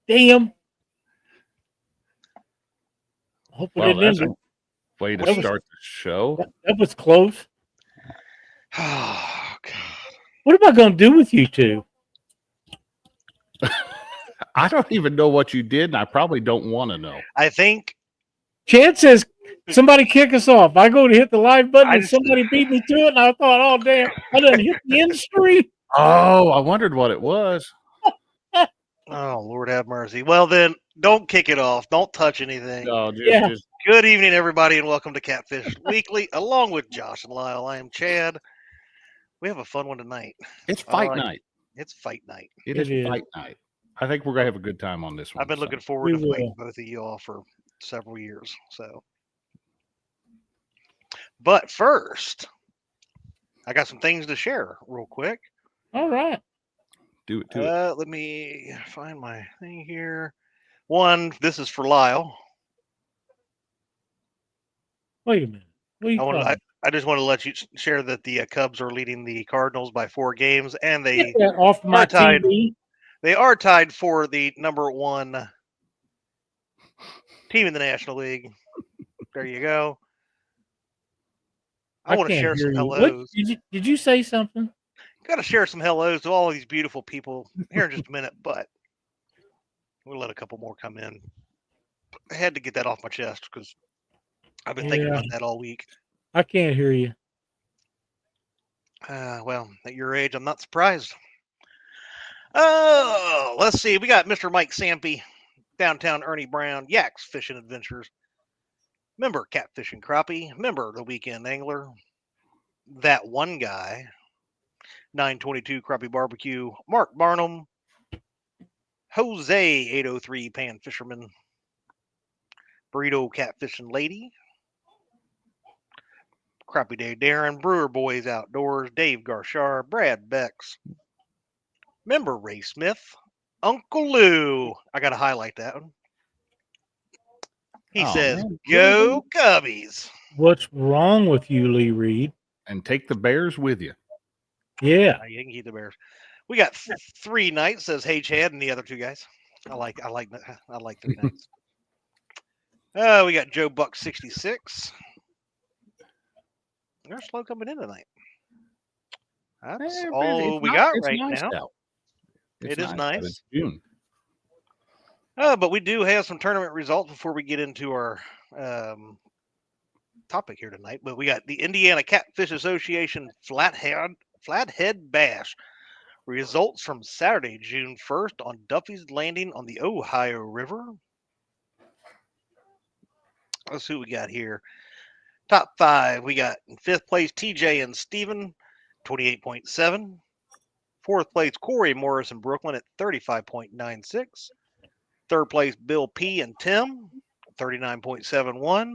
Damn. Hopefully Well, it that's didn't. a way to That was- start the show. That was close. Oh, God. What am I going to do with you two? I don't even know what you did, and I probably don't want to know. I think Chad says, somebody kick us off. I go to hit the live button I and just- somebody beat me to it, and I thought, oh, damn, I done hit the end stream. Oh, I wondered what it was. Oh, Lord have mercy. Well, then, don't kick it off. Don't touch anything. No, Yeah. just Good evening, everybody, and welcome to Catfish Weekly, along with Josh and Lyle. I am Chad. We have a fun one tonight. it's fight like it. night. It's fight night. It It is is. fight night. I think we're gonna have a good time on this one. I've been so. looking forward We to fighting will. both of you all for several years. So, but first, I got some things to share real quick. All right. Do it to it. Let me find my thing here. One, this is for Lyle. Wait a minute. What are you talking about? I just want to let you share that the Cubs are leading the Cardinals by 4 games, and Get they that off my are tied. TV. They are tied for the number 1 team in the National League. There you go. I want to can't share hear some you. What? hellos. Did you say something? Got to share some hellos to all of these beautiful people here in just a minute, but we'll let a couple more come in. I had to get that off my chest because I've been thinking Yeah. about that all week. I can't hear you. Well, at your age, I'm not surprised. Oh, let's see. We got Mr. Mike Sampy, Downtown Ernie Brown, Yaks Fishing Adventures, member Catfish and Crappie, member The Weekend Angler, That One Guy, 922 Crappie Barbecue, Mark Barnum, Jose 803 Pan Fisherman, Burrito Catfishing Lady, Crappie Day Darren, Brewer Boys Outdoors, Dave Garshar, Brad Becks, member Ray Smith, Uncle Lou. I got to highlight that one. He Oh, says, man. "Go Cubbies." What's wrong with you, Lee Reed? And take the Bears with you. Yeah. You can keep the Bears. We got 3 nights, says H Head and the other 2 guys. I like 3 nights. We got Joe Buck 66. They're slow coming in tonight. That's all we got right now. Out. It is nice. out. It's June. But we do have some tournament results before we get into our topic here tonight. But we got the Indiana Catfish Association Flathead Bash. Results from Saturday, June 1st on Duffy's Landing on the Ohio River. Let's see what we got here. Top 5, we got in 5th place TJ and Steven, 28.7. 4th place Corey Morris and Brooklyn at 35.96. 3rd place Bill P and Tim, 39.71.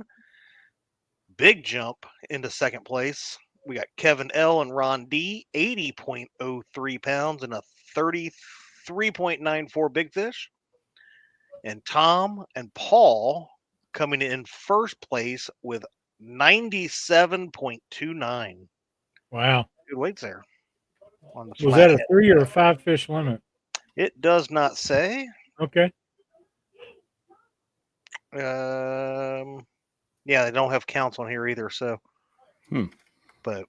Big jump into 2nd place. We got Kevin L and Ron D, 80.03 pounds and a 33.94 big fish. And Tom and Paul coming in 1st place with 97.29. Wow. Good weights there. On the Was that a flathead. 3 or a 5 fish limit? It does not say. Okay. Yeah, they don't have counts on here either. So, but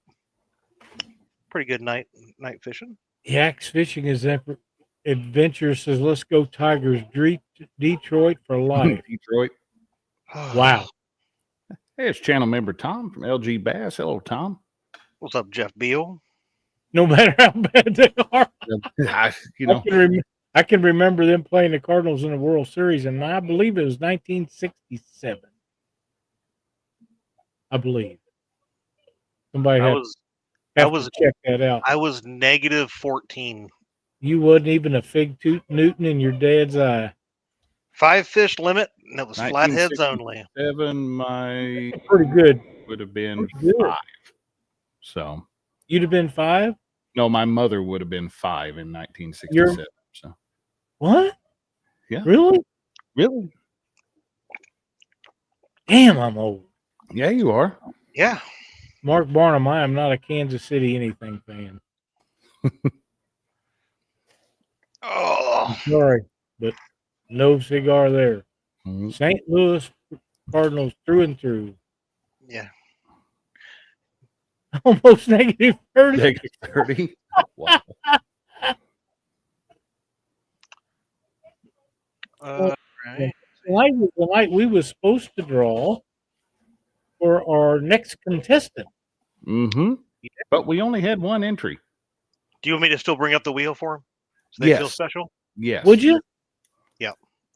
pretty good night fishing. Yaks Fishing Adventure says, let's go Tigers. Detroit for life. Detroit. Wow. Hey, it's channel member Tom from LG Bass. Hello, Tom. What's up, Jeff Beal? No matter how bad they are. You know, I can remember them playing the Cardinals in the World Series, and I believe it was 1967. I believe. Somebody I have was to check that out. I was negative 14. You wasn't even a fig Newton in your dad's eye. 5 fish limit, and it was flatheads only. 7, my Pretty good. would have been Pretty good. 5. So You'd have been 5? no, my mother would have been 5 in 1967. So What? Yeah. Really? really, Damn, I'm old. yeah, you are. Yeah. Mark Barnum, I am not a Kansas City anything fan. Oh, Sorry, but No cigar there. Mhm. St. Louis Cardinals through and through. Yeah. Almost negative 30. Negative 30. Wow. Right. The night we was supposed to draw for our next contestant. Mm-hmm. But we only had one entry. Do you want me to still bring up the wheel for them? So they feel Yes. special? Yes. Would you?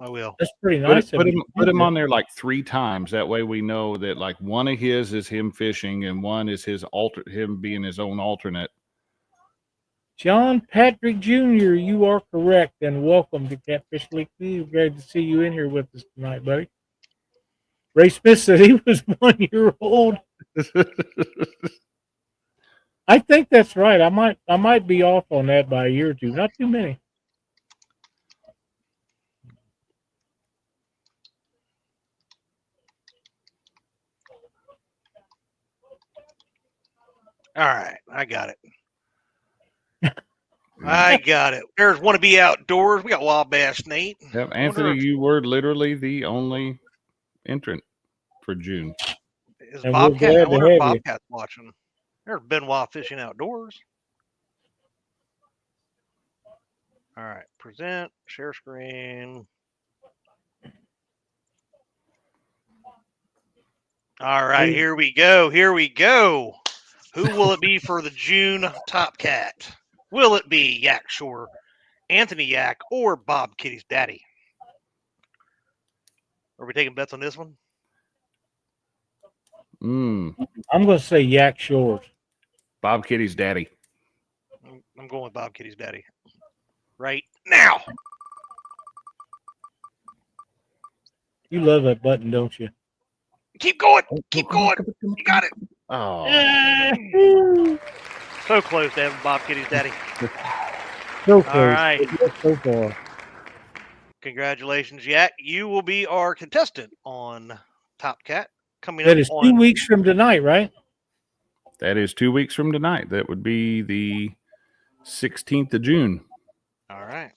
I will. That's pretty Put, nice. it, put him put him on there like 3 times. That way we know that like one of his is him fishing and one is him being his own alternate. John Patrick Jr., you are correct, and welcome to Catfish League. We're glad to see you in here with us tonight, buddy. Ray Smith said he was 1 year old. I think that's right. I might be off on that by a year or two. Not too many. All right. I got it. I got it. There's Want to Be Outdoors. We got Wild Bass Nate. Yep, I Anthony, wonder you were literally the only entrant for June. Is And we're Bobcat? I glad to wonder if have you. Bobcat's watching. There's Benoit Fishing Outdoors. All right. Present. Share screen. All right. Here we go. Here we go. Who will it be for the June Top Cat? Will it be Yak Shore, Anthony Yak, or Bob Kitty's daddy? Are we taking bets on this one? Mm, I'm going to say Yak Shores. Bob Kitty's daddy. I'm going with Bob Kitty's daddy. Right now. You love that button, don't you? Keep going. Keep going. You got it. Oh, So close to having Bob Kitty's daddy. So close. All right. So far. Congratulations, Yak. You will be our contestant on Top Cat coming That up is 2 on. weeks from tonight, right? that is 2 weeks from tonight. That would be the 16th of June. All right.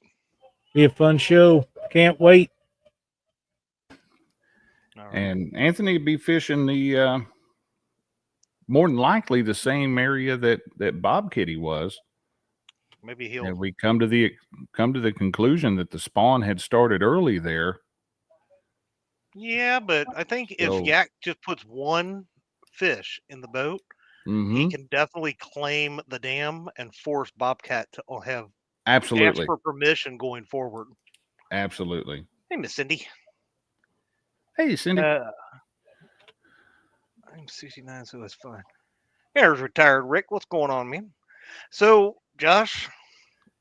Be a fun show. Can't wait. All right. And Anthony would be fishing the more than likely the same area that Bob Kitty was. Maybe he'll. And we come to the conclusion that the spawn had started early there. Yeah, but I think if So- Yak just puts one fish in the boat, Mhm. he can definitely claim the dam and force Bobcat to have ask Absolutely. for permission going forward. Absolutely. Hey, Miss Cindy. Hey, Cindy. I'm 69, so it's fine. There's retired Rick. What's going on, man? So, Josh,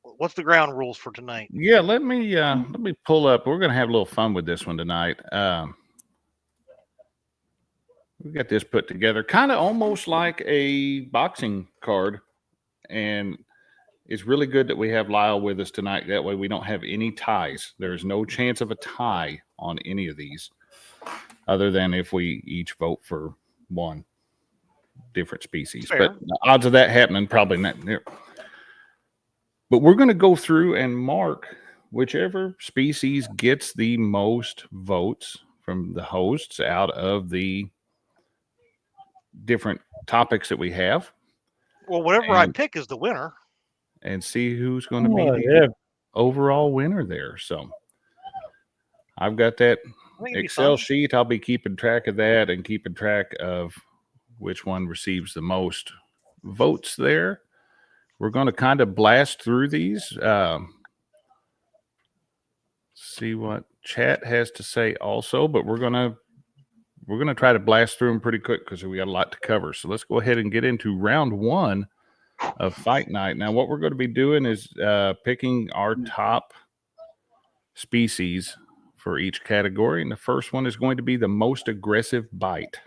what's the ground rules for tonight? Yeah, let me pull up. We're gonna have a little fun with this one tonight. We got this put together, kind of almost like a boxing card, and it's really good that we have Lyle with us tonight. That way, we don't have any ties. There's no chance of a tie on any of these, other than if we each vote for one different species. Fair. But the odds of that happening probably not there. But we're going to go through and mark whichever species gets the most votes from the hosts out of the different topics that we have, Well, whatever I And- pick is the winner. and see who's going to be the Whatever. overall winner there. So I've got that I think it'd be Excel fun. sheet. I'll be keeping track of that and keeping track of which one receives the most votes there. We're going to kind of blast through these. See what chat has to say also, but we're gonna try to blast through them pretty quick because we got a lot to cover. So let's go ahead and get into round one of Fight Night. Now, what we're going to be doing is picking our top species for each category, and the first one is going to be the most aggressive bite.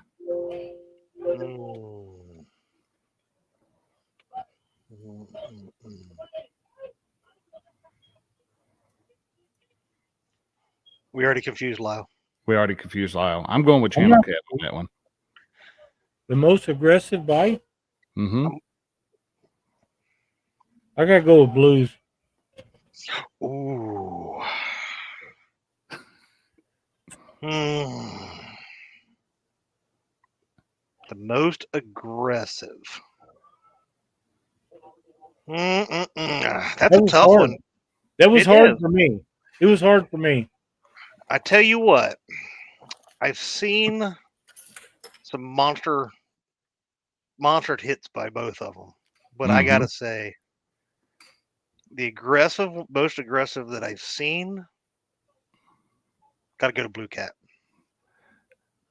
Mm. We already confused Lyle. We already confused Lyle. I'm going with I'm Channel not- Cat on that one. The most aggressive bite? Mm-hmm. I got to go with blues. Ooh. The most aggressive. That's That a was tough hard. one. That was It hard is. for me. It was hard for me. I tell you what, I've seen some monster hits by both of them, but I gotta say, the most aggressive that I've seen, gotta go to Blue Cat.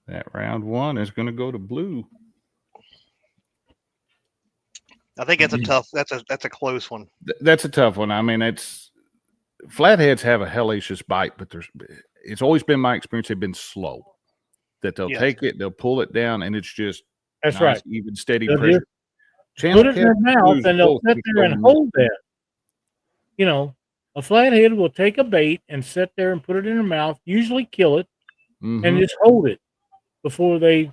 That round one is going to go to blue. I think that's a tough. That's a close one. That's a tough one. I mean, flatheads have a hellacious bite, but it's always been my experience they've been slow. That they'll take it, they'll pull it down, and it's just That's nice, right. even steady They'll pressure. put it in their mouth, and they'll sit there and hold that. You know, a flathead will take a bait and sit there and put it in their mouth, usually kill it, and just hold it before they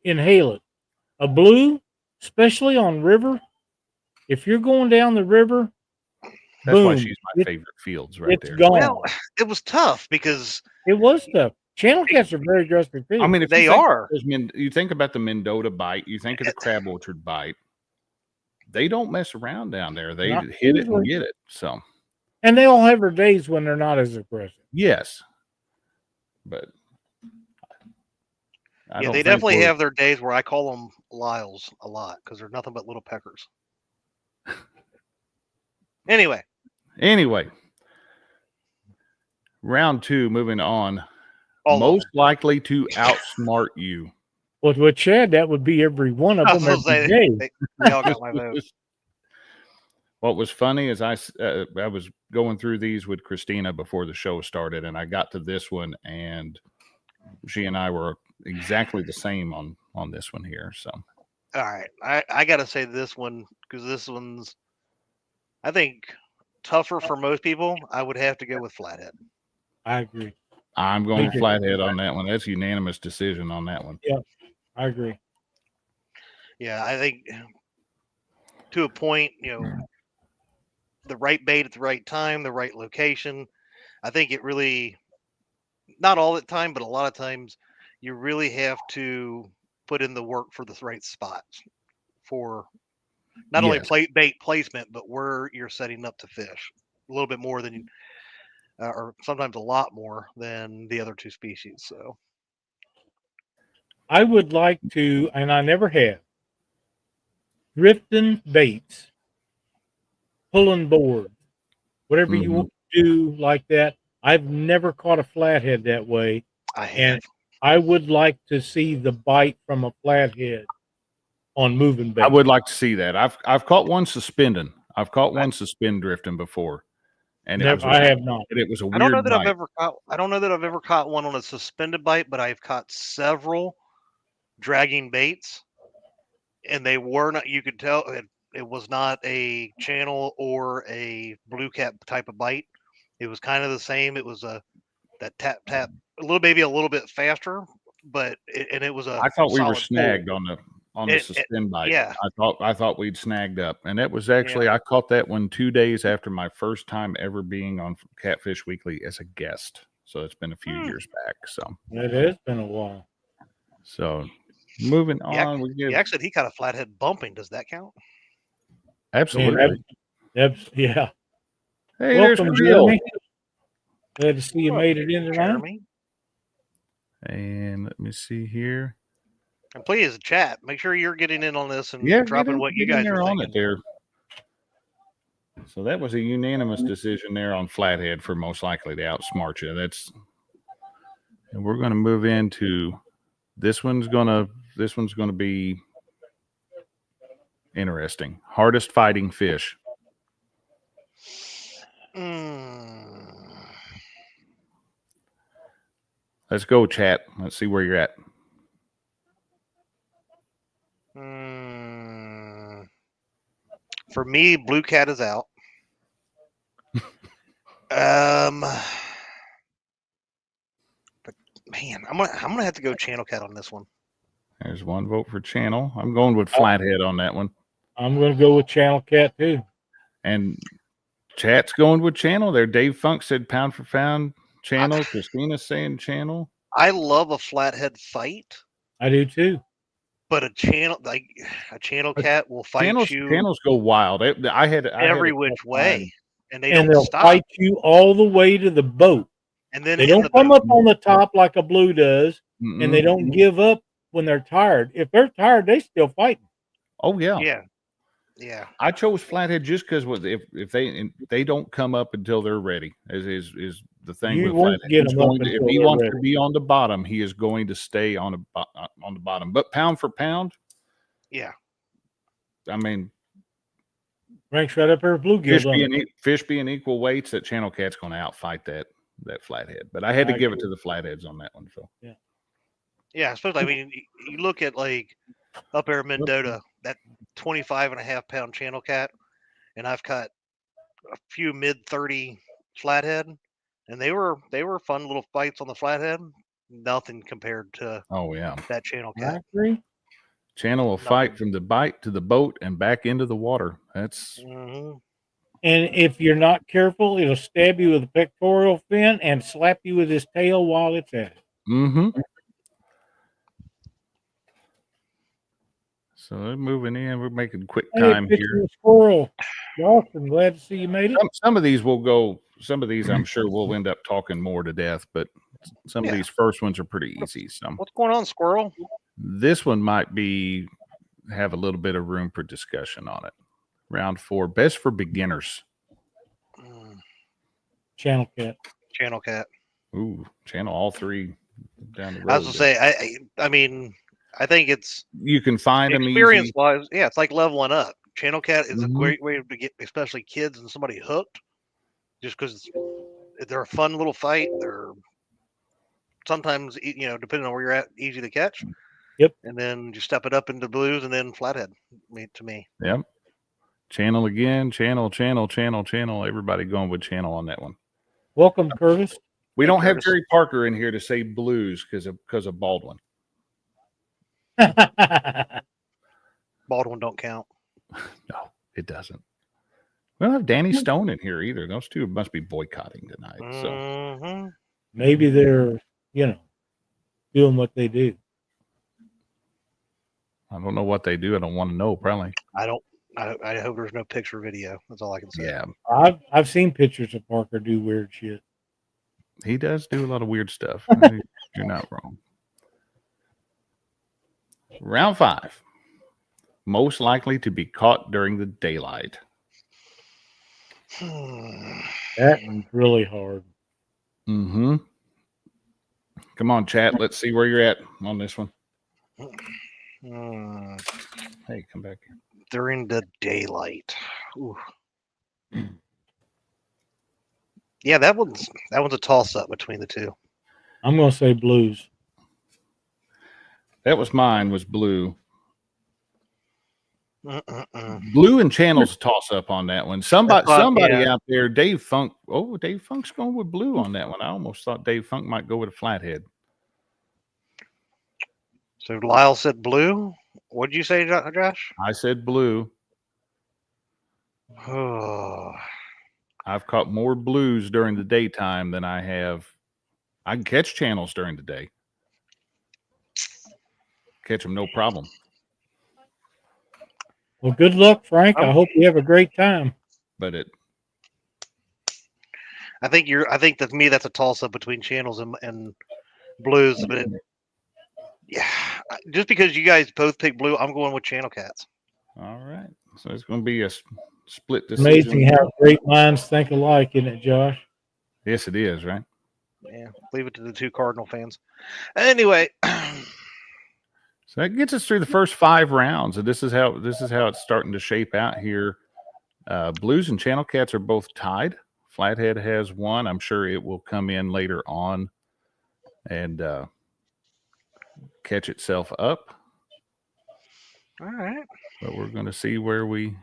inhale it. A blue, especially on river, if you're going down the river, that's boom, why she's my favorite fields right it's there. gone. Well, it was tough because it was tough. Channel cats are very aggressive too. I mean, if they are. You think about the Mendota bite, you think of the crab orchard bite. They don't mess around down there. They hit it and get it. So, and they all have their days when they're not as aggressive. Yes, but they definitely have their days where I call them Lyles a lot because they're nothing but little peckers. Anyway, round two, moving on. Most likely to outsmart you. Well, with Chad, that would be every one of them every day. They all got my vote. What was funny is I was going through these with Christina before the show started, and I got to this one, and she and I were exactly the same on this one here. So, all right, I got to say this one because this one's, I think, tougher for most people. I would have to go with Flathead. I agree. I'm going Flathead on that one. That's a unanimous decision on that one. Yeah, I agree. Yeah, I think to a point, the right bait at the right time, the right location. I think it really, not all the time, but a lot of times, you really have to put in the work for the right spots for not only bait placement, but where you're setting up to fish. A little bit more than or sometimes a lot more than the other two species. So I would like to, and I never have, drifting baits, pulling board, whatever you want to do like that. I've never caught a flathead that way. And I would like to see the bite from a flathead on moving bait. I would like to see that. I've caught one suspending. I've caught one suspend drifting before. And I have not. It was a weird I don't know that bite. I don't know that I've ever caught one on a suspended bite, but I've caught several dragging baits, and they were not. You could tell it was not a channel or a blue cat type of bite. It was kind of the same. It was that tap tap, a little bit faster, but it was a. I thought we were snagged on the suspend bite. Yeah, I thought we'd snagged up, and that was actually I caught that one 2 days after my first time ever being on Catfish Weekly as a guest. So it's been a few years back. So it has been a while. So moving on, he actually he caught a flathead bumping. Does that count? Absolutely. Yeah. Hey, welcome, there's Jeremy. Glad to see you made it in tonight. And let me see here. And please, chat. Make sure you're getting in on this and dropping what you guys are on thinking. it there. So that was a unanimous decision there on Flathead for most likely to outsmart you. And we're going to move into this one's going to be interesting. Hardest fighting fish. Let's go, chat. Let's see where you're at. For me, blue cat is out. But man, I'm gonna have to go channel cat on this one. There's one vote for channel. I'm going with Flathead on that one. I'm going to go with channel cat too. And chat's going with channel there. Dave Funk said pound for pound channel. Christina's saying channel. I love a flathead fight, I do too. but a channel cat will fight Channels you go wild. I had every a which tough way, time. and they And don't they'll stop. fight you all the way to the boat. And then They in don't the come boat, up on the top like a blue does, and they Mm-mm. don't give up when they're tired. If they're tired, they still fighting. Oh yeah. yeah. I chose flathead just because if they don't come up until they're ready. Is the thing You with won't flathead. get He's them up going to, if until he they're wants ready. to be on the bottom, he is going to stay on the bottom. But pound for pound, Yeah. I mean, Ranks right up there with bluegill. fish being equal weights, that channel cat's going to outfight that flathead. But I had to give it to the flatheads on that one. So Yeah, especially I mean, you look at like up there in Mendota, that 25.5 pound channel cat, and I've caught a few mid-30 flathead, and they were fun little fights on the flathead. Nothing compared to oh yeah, that channel I cat. agree. channel will fight from the bite to the boat and back into the water. That's Mm-hmm. And if you're not careful, it'll stab you with a pectoral fin and slap you with his tail while it's at it. mm-hmm. So they're moving in. We're making quick time here. A squirrel. Austin, glad to see you made it. Some of these will go. Some of these I'm sure we'll end up talking more to death, but some of these first ones are pretty easy. So What's going on, squirrel? this one might have a little bit of room for discussion on it. Round 4, best for beginners. Channel cat. Channel cat. Ooh, channel all 3 down the road. I was gonna say, I mean, I think it's you can find them experience easy. wise. Yeah, it's like leveling up. Channel cat is a Mhm. great way to get, especially kids and somebody hooked, just because they're a fun little fight. They're sometimes, depending on where you're at, easy to catch. Yep. And then you step it up into blues and then flathead. To me. Yep. Channel again. Channel. Everybody going with channel on that one. Welcome, Curtis. We Hey, don't have Curtis. Jerry Parker in here to say blues because of Baldwin. Baldwin don't count. No, it doesn't. We don't have Danny Stone in here either. Those two must be boycotting tonight. So Mm-hmm. Maybe they're, doing what they do. I don't know what they do. I don't want to know. Probably. I hope there's no picture video. That's all I can say. Yeah, I've seen pictures of Parker do weird shit. he does do a lot of weird stuff. You're not wrong. Round 5. Most likely to be caught during the daylight. That one's really hard. Mm-hmm. Come on, chat. Let's see where you're at on this one. Hey, come back here. During the daylight. Ooh. Yeah, that one's a toss up between the two. I'm gonna say blues. That was mine. Was blue. Mm-mm-mm. Blue and channels toss up on that one. Somebody yeah. out there, Dave Funk. Oh, Dave Funk's going with blue on that one. I almost thought Dave Funk might go with a flathead. So Lyle said blue. What did you say, Josh? I said blue. Oh. I've caught more blues during the daytime than I have. I can catch channels during the day. Catch them no problem. Well, good luck, Frank. I hope you have a great time. But I think that to me that's a toss up between channels and blues. But just because you guys both pick blue, I'm going with channel cats. all right. So it's going to be a split decision. Amazing how great minds think alike, isn't it, Josh? Yes, it is, right? Yeah, leave it to the two Cardinal fans. Anyway, so that gets us through the first 5 rounds, and this is how it's starting to shape out here. Blues and channel cats are both tied. Flathead has 1. I'm sure it will come in later on and catch itself up. all right. But we're going to see where we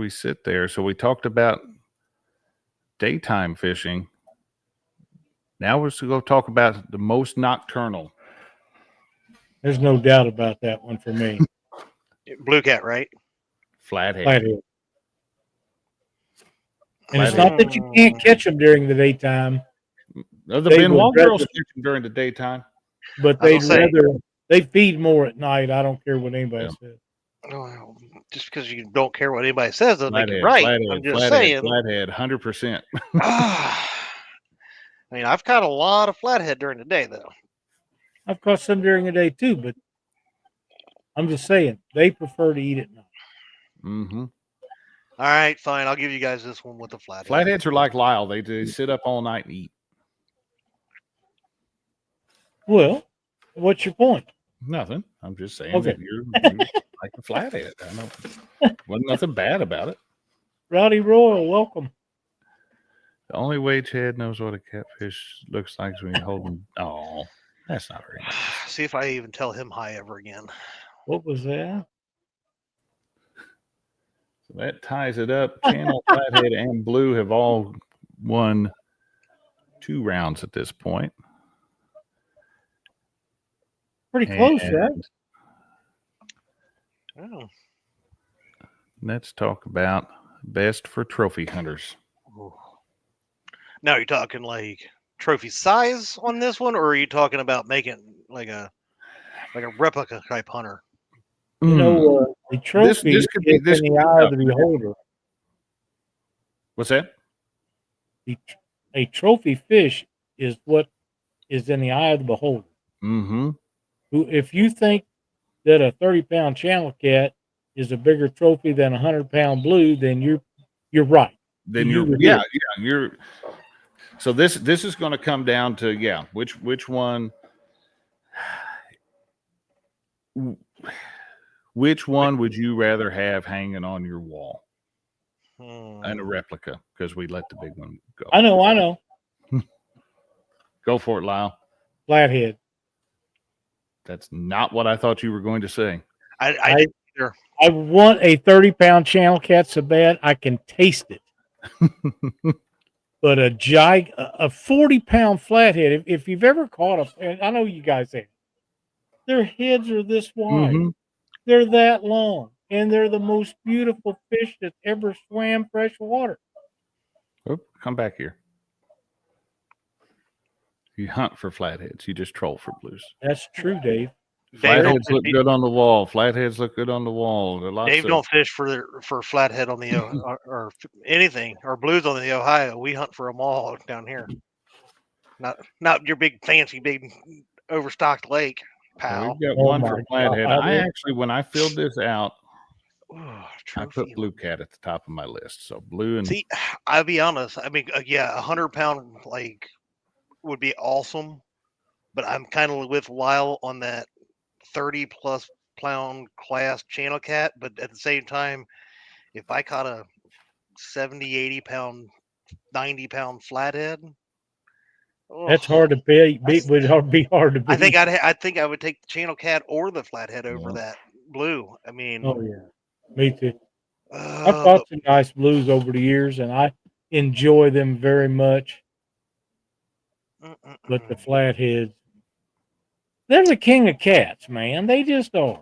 sit there. So we talked about daytime fishing. Now we're going to go talk about the most nocturnal. There's no doubt about that one for me. Blue cat, right? Flathead. Flathead. And it's not that you can't catch them during the daytime. The Benoit girls catch them during the daytime. but I they'd was gonna say, rather they feed more at night. I don't care what anybody Yeah. says. well, just because you don't care what anybody says doesn't make it Flathead, right. flathead, I'm just flathead, saying. flathead, 100%. I mean, I've caught a lot of flathead during the day, though. I've caught some during the day too, but I'm just saying they prefer to eat at night. Mm-hmm. All right, fine. I'll give you guys this one with the flathead. Flatheads are like Lyle. They sit up all night and eat. Well, what's your point? Nothing. I'm just saying Okay. that you're like a flathead. I know. Wasn't nothing bad about it. Rowdy Royal, welcome. The only way Chad knows what a catfish looks like is when you hold him. Oh, that's not very nice. See if I even tell him hi ever again. What was that? So that ties it up. Channel, Flathead, and Blue have all won 2 rounds at this point. Pretty close, And right? Oh. let's talk about best for trophy hunters. Now, you're talking like trophy size on this one, or are you talking about making like a replica type hunter? You know, the trophy this could be- is this in could the be eye of tough. the beholder. What's that? A trophy fish is what is in the eye of the beholder. Mm-hmm. If you think that a 30-pound channel cat is a bigger trophy than a 100-pound blue, then you're right. Then You you're. So this is going to come down to which one. Which one would you rather have hanging on your wall? And a replica, because we let the big one go. I know. Go for it, Lyle. Flathead. That's not what I thought you were going to say. I didn't either. I want a 30-pound channel cat so bad I can taste it. But a 40-pound flathead, if you've ever caught and I know you guys have, their heads are this wide. Mm-hmm. They're that long, and they're the most beautiful fish that ever swam fresh water. Oh, come back here. You hunt for flatheads. You just troll for blues. That's true, Dave. Flatheads look good on the wall. Flatheads look good on the wall. Dave don't fish for flathead on the or anything or blues on the Ohio. We hunt for them all down here. Not your big fancy big overstocked lake, pal. We've got one for flathead. I actually, when I filled this out, I put blue cat at the top of my list. So blue and see, I'll be honest. I mean, 100-pound like would be awesome, but I'm kind of with Lyle on that 30+ pound class channel cat. But at the same time, if I caught a 70, 80 pound, 90-pound flathead, that's hard to beat. Would be hard to beat. I think I would take the channel cat or the flathead over that blue. I mean, oh yeah, me too. I've caught some nice blues over the years, and I enjoy them very much. But the flatheads, they're the king of cats, man. They just are.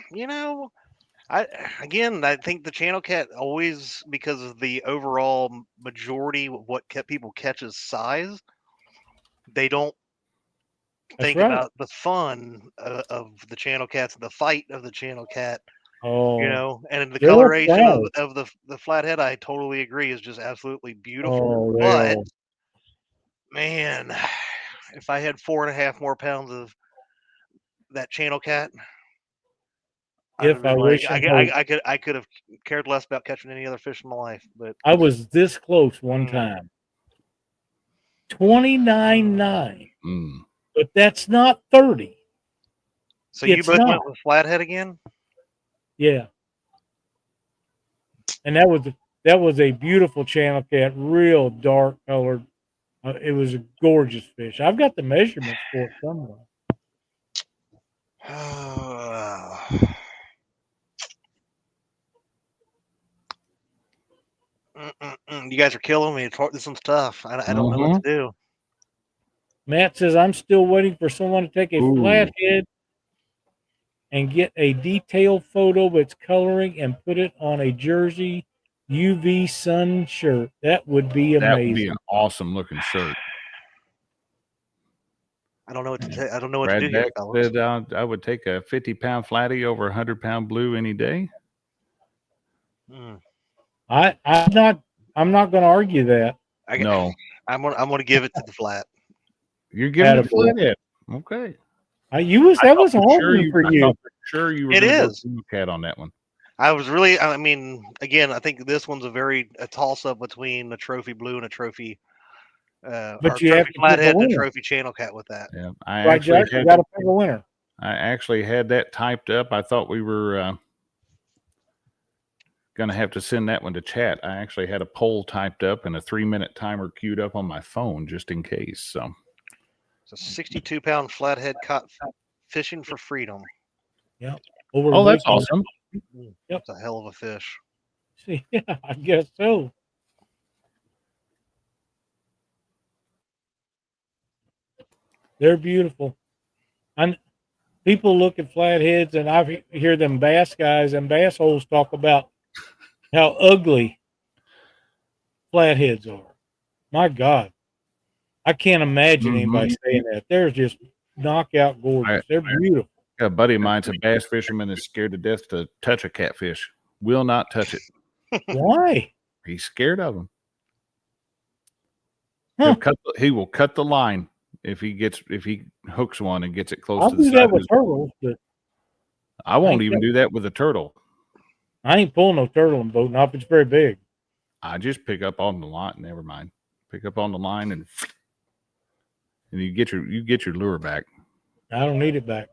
You know, I think the channel cat always, because of the overall majority of what people catch is size, they don't think about the fun of the channel cats, the fight of the channel cat. Oh, you know, and the coloration of the flathead, I totally agree, is just absolutely beautiful. But man, if I had 4.5 more pounds of that channel cat, I could have cared less about catching any other fish in my life. But I was this close one time. 29.9. But that's not 30. So you both went with flathead again? Yeah. And that was a beautiful channel cat, real dark colored. It was a gorgeous fish. I've got the measurements for it somewhere. You guys are killing me. This one's tough. I don't know what to do. Matt says, I'm still waiting for someone to take a flathead and get a detailed photo of its coloring and put it on a jersey UV sun shirt. That would be amazing. That would be an awesome looking shirt. I don't know what to I don't know what to Brad do here, Beck fellas. said I would take a 50-pound flatty over a 100-pound blue any day. Hmm. I'm not going to argue that. No, I'm gonna give it to the flat. you're giving it Attaboy. flathead. Okay. That was a hard one for I you. thought for sure you were It going to go is. cat on that one. I was really. I mean, again, I think this one's a toss up between a trophy blue and a trophy. But Or you have trophy to pick a flathead and a winner. trophy channel cat with that. Yeah, Right, Jack? You got to pick a winner. I actually had that typed up. I thought we were going to have to send that one to chat. I actually had a poll typed up and a 3-minute timer queued up on my phone just in case. So It's a 62-pound flathead caught fishing for freedom. Yeah. oh, that's awesome. Yep. It's a hell of a fish. Yeah, I guess so. They're beautiful. And people look at flatheads, and I hear them bass guys and bass holes talk about how ugly flatheads are. My God, I can't imagine anybody saying that. They're just knockout gorgeous. They're beautiful. A buddy of mine's a bass fisherman is scared to death to touch a catfish. Will not touch it. Why? He's scared of them. Huh. He will cut the line if he hooks one and gets it close I'll to the do side. that with turtles, but I won't even do that with a turtle. I ain't pulling no turtle in boat, not if it's very big. I just pick up on the line. Never mind. Pick up on the line and you get your lure back. I don't need it back.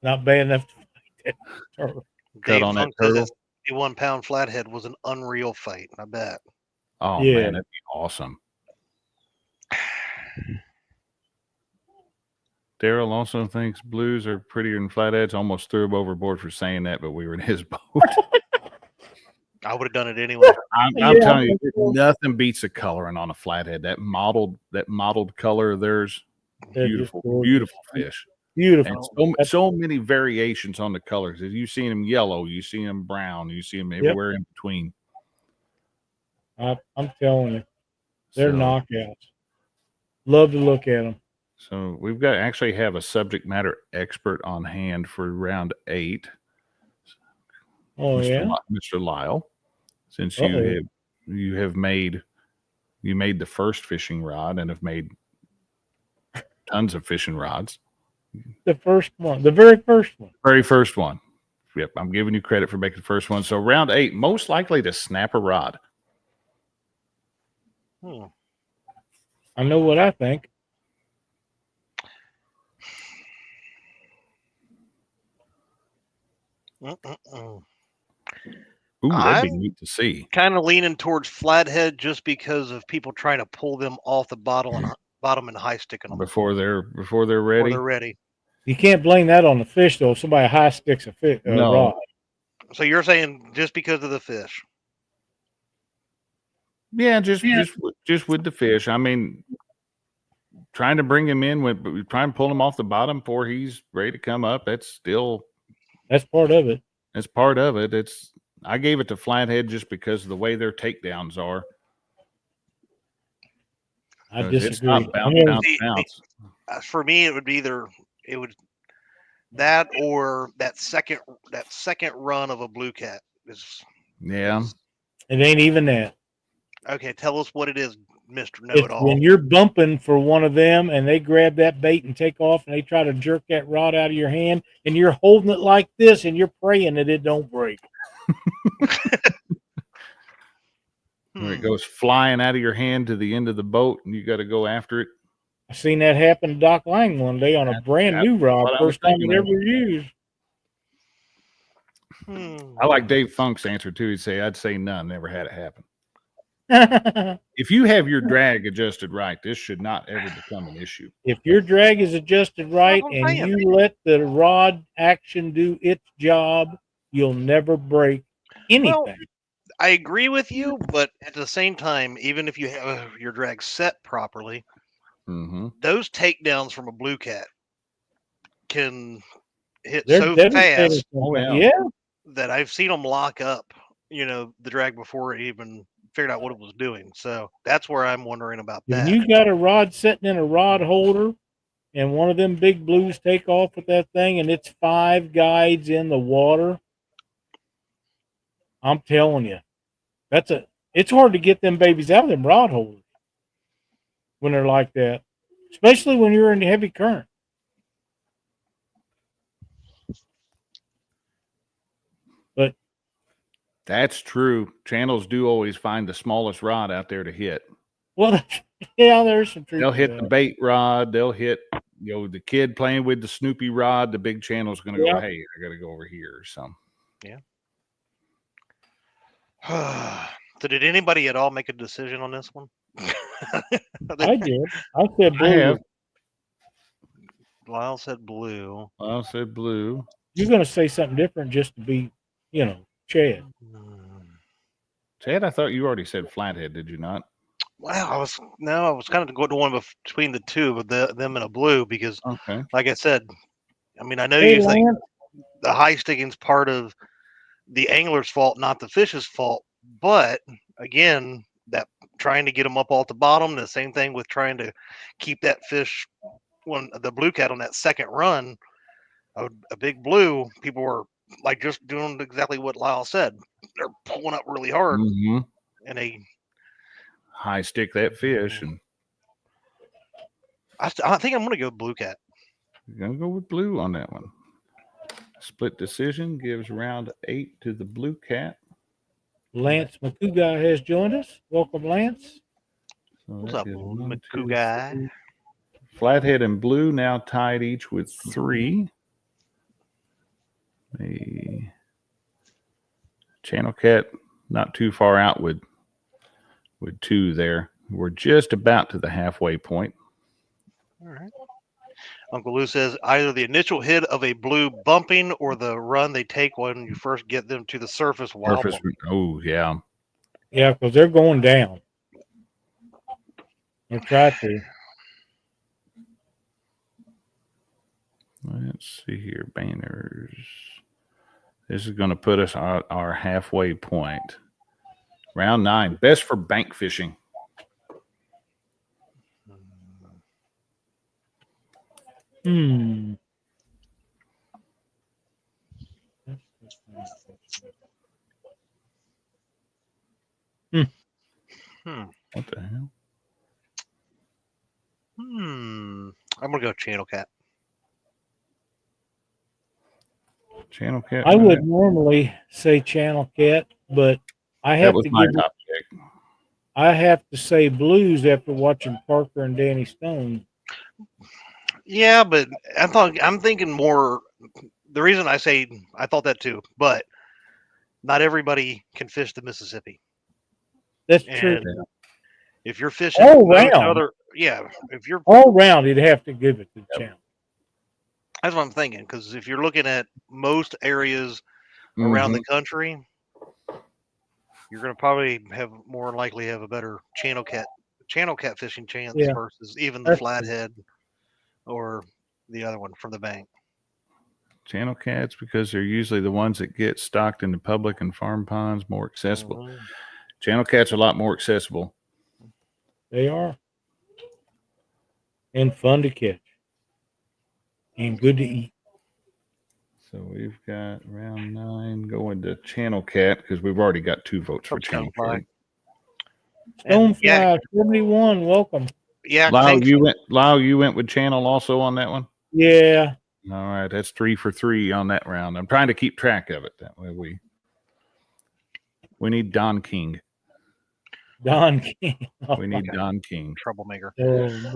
Not bad enough to fight that turtle. Dave on that Funk says turtle. that 51-pound flathead was an unreal fight. I bet. Oh Yeah. man, that'd be awesome. Daryl also thinks blues are prettier than flatheads. Almost threw him overboard for saying that, but we were in his boat. I would have done it anyway. I'm telling you, nothing beats the coloring on a flathead. That mottled color of theirs, beautiful fish. Beautiful. And so many variations on the colors. You see them yellow, you see them brown, you see them everywhere in between. I'm telling you, they're knockouts. Love to look at them. So we've got actually have a subject matter expert on hand for round 8. Oh, Mr. Lyle, since you made the first fishing rod and have made tons of fishing rods. The first one, the very first one. Very first one. Yep, I'm giving you credit for making the first one. So round 8, most likely to snap a rod. I know what I think. Ooh, that'd be neat to see. Kind of leaning towards flathead just because of people trying to pull them off the bottom and high sticking them before they're ready. Before they're ready. You can't blame that on the fish though. If somebody high sticks a rod. So you're saying just because of the fish? Yeah, just with the fish. I mean, trying to bring him in but we try and pull him off the bottom before he's ready to come up. That's part of it. That's part of it. I gave it to flathead just because of the way their takedowns are. I disagree. Bounce. For me, it would be that or that second run of a blue cat is. Yeah. It ain't even that. Okay, tell us what it is, Mr. Know-It-All. When you're bumping for one of them and they grab that bait and take off and they try to jerk that rod out of your hand and you're holding it like this and you're praying that it don't break. When it goes flying out of your hand to the end of the boat and you got to go after it. I seen that happen to Doc Lang one day on a brand new rod, first time he ever used. I like Dave Funk's answer too. He'd say, I'd say none, never had it happen. If you have your drag adjusted right, this should not ever become an issue. If your drag is adjusted right and you let the rod action do its job, you'll never break anything. Well, I agree with you, but at the same time, even if you have your drag set properly, those takedowns from a blue cat can hit so fast that I've seen them lock up, the drag before it even figured out what it was doing. So that's where I'm wondering about that. When you got a rod sitting in a rod holder and one of them big blues take off with that thing, and it's 5 guides in the water, I'm telling you, it's hard to get them babies out of them rod holders when they're like that, especially when you're in heavy current. But That's true. Channels do always find the smallest rod out there to hit. well, yeah, there's some truth. They'll to hit that. the bait rod. They'll hit, the kid playing with the Snoopy rod. The big channel's going to go, hey, I got to go over here. So, Yeah. So did anybody at all make a decision on this one? I did. I said I blue. have. Lyle said blue. I said blue. You're going to say something different just to be, Chad. Chad, I thought you already said flathead. Did you not? Wow, I was kind of going to one between the two, but them and a blue, because, Okay. like I said, I mean, I know Hey, you think Lance, the high sticking's part of the angler's fault, not the fish's fault. But again, that trying to get them up off the bottom, the same thing with trying to keep that fish when the blue cat on that second run, a big blue, people were like just doing exactly what Lyle said. They're pulling up really hard, Mm-hmm. and they High stick that fish, and I think I'm going to go blue cat. you're going to go with blue on that one. Split decision gives round 8 to the blue cat. Lance McCougar has joined us. Welcome, Lance. So What's that up, is 1, 2, guy? 3. Flathead and blue now tied each with 3. The channel cat not too far out with 2 there. We're just about to the halfway point. All right. Uncle Lou says either the initial hit of a blue bumping or the run they take when you first get them to the surface while Surface, oh yeah. Yeah, because they're going down. They'll try to. Let's see here, banners. This is going to put us at our halfway point. Round 9, best for bank fishing. Hmm. What the hell? I'm gonna go channel cat. Channel cat. I would normally say channel cat, but I That have was to my give. top pick. I have to say blues after watching Parker and Danny Stone. Yeah, but I'm thinking more. The reason I say I thought that too, but not everybody can fish the Mississippi. That's And true. if you're fishing All most round. if you're All round, you'd have to give it to the channel. that's what I'm thinking. Because if you're looking at most areas around the country, you're going to probably have more likely have a better channel cat fishing chance versus even the flathead or the other one from the bank. Channel cats, because they're usually the ones that get stocked in the public and farm ponds, more accessible. Mm-hmm. Channel cats are a lot more accessible. They are. And fun to catch. And good to eat. So we've got round 9 going to channel cat because we've already got 2 votes for channel cat. Stonefly 71, welcome. Yeah, Lyle, you went with channel also on that one? Yeah. All right, that's 3 for 3 on that round. I'm trying to keep track of it. That way we need Don King. Don King. We need Don King. Troublemaker.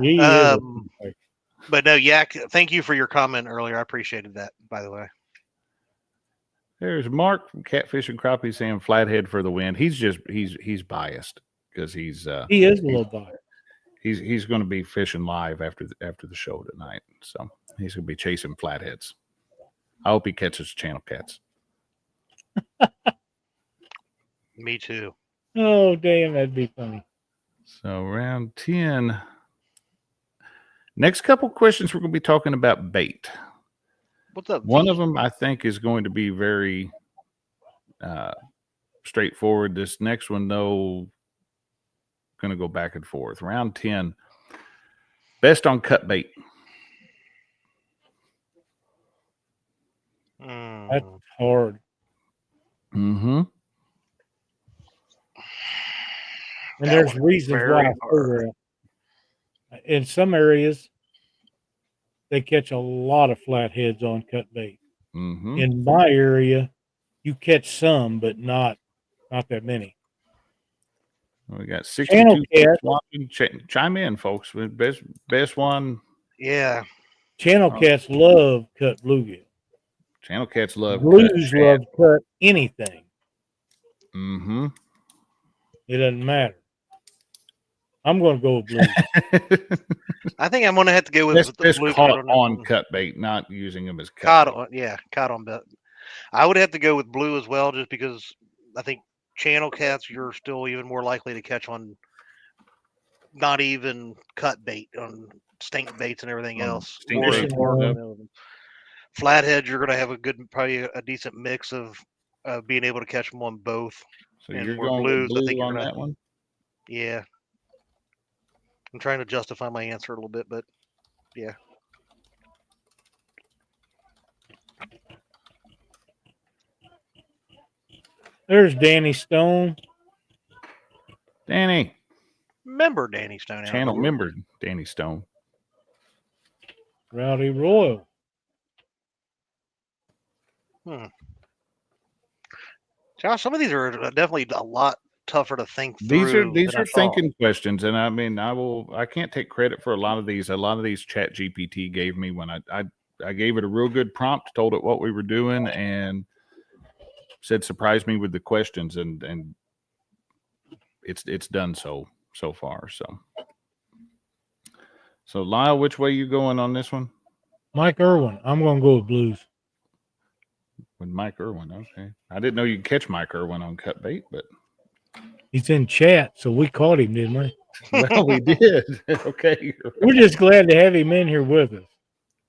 He is. But no, Yak, thank you for your comment earlier. I appreciated that, by the way. There's Mark from Catfish and Crappie saying flathead for the win. He's biased because he is a little biased. He's going to be fishing live after the show tonight, so he's going to be chasing flatheads. I hope he catches channel cats. Me too. Oh, damn, that'd be funny. So round 10. Next couple questions, we're going to be talking about bait. What's up? One of them I think is going to be very straightforward. This next one, though, going to go back and forth. Round 10, best on cut bait. That's hard. Mm-hmm. And That there's one is reasons why very I figure out. In some areas, they catch a lot of flatheads on cut bait. Mm-hmm. In my area, you catch some, but not that many. We got Channel 62 cat. watching. Chime in, folks. Best one. Yeah. Channel cats love cut bluegill. Channel cats love Blues cut love cut anything. Mm-hmm. It doesn't matter. I'm going to go with blues. I think I'm going to have to go with the This blue caught cut on cut bait, not using them as cut caught bait. on, yeah, caught on bait. I would have to go with blue as well, just because I think channel cats you're still even more likely to catch on not even cut bait, on stink baits and everything On else. stink Morris baits and Morgan, and you know, flathead, you're going to have probably a decent mix of being able to catch them on both. So And you're more going blues, with I blue think you're on gonna, that one? yeah. I'm trying to justify my answer a little bit, but yeah. There's Danny Stone. Danny. Remember Danny Stone. Channel member Danny Stone. Rowdy Royal. Josh, some of these are definitely a lot tougher to think through. These are thinking questions, and I mean, I can't take credit for a lot of these. A lot of these Chat GPT gave me when I gave it a real good prompt, told it what we were doing, and said surprise me with the questions, and it's done so far. So Lyle, which way you going on this one? Mike Irwin. I'm going to go with blues. With Mike Irwin, okay. I didn't know you could catch Mike Irwin on cut bait, but He's in chat, so we caught him, didn't we? well, we did. Okay, We're just glad to have him in here with us.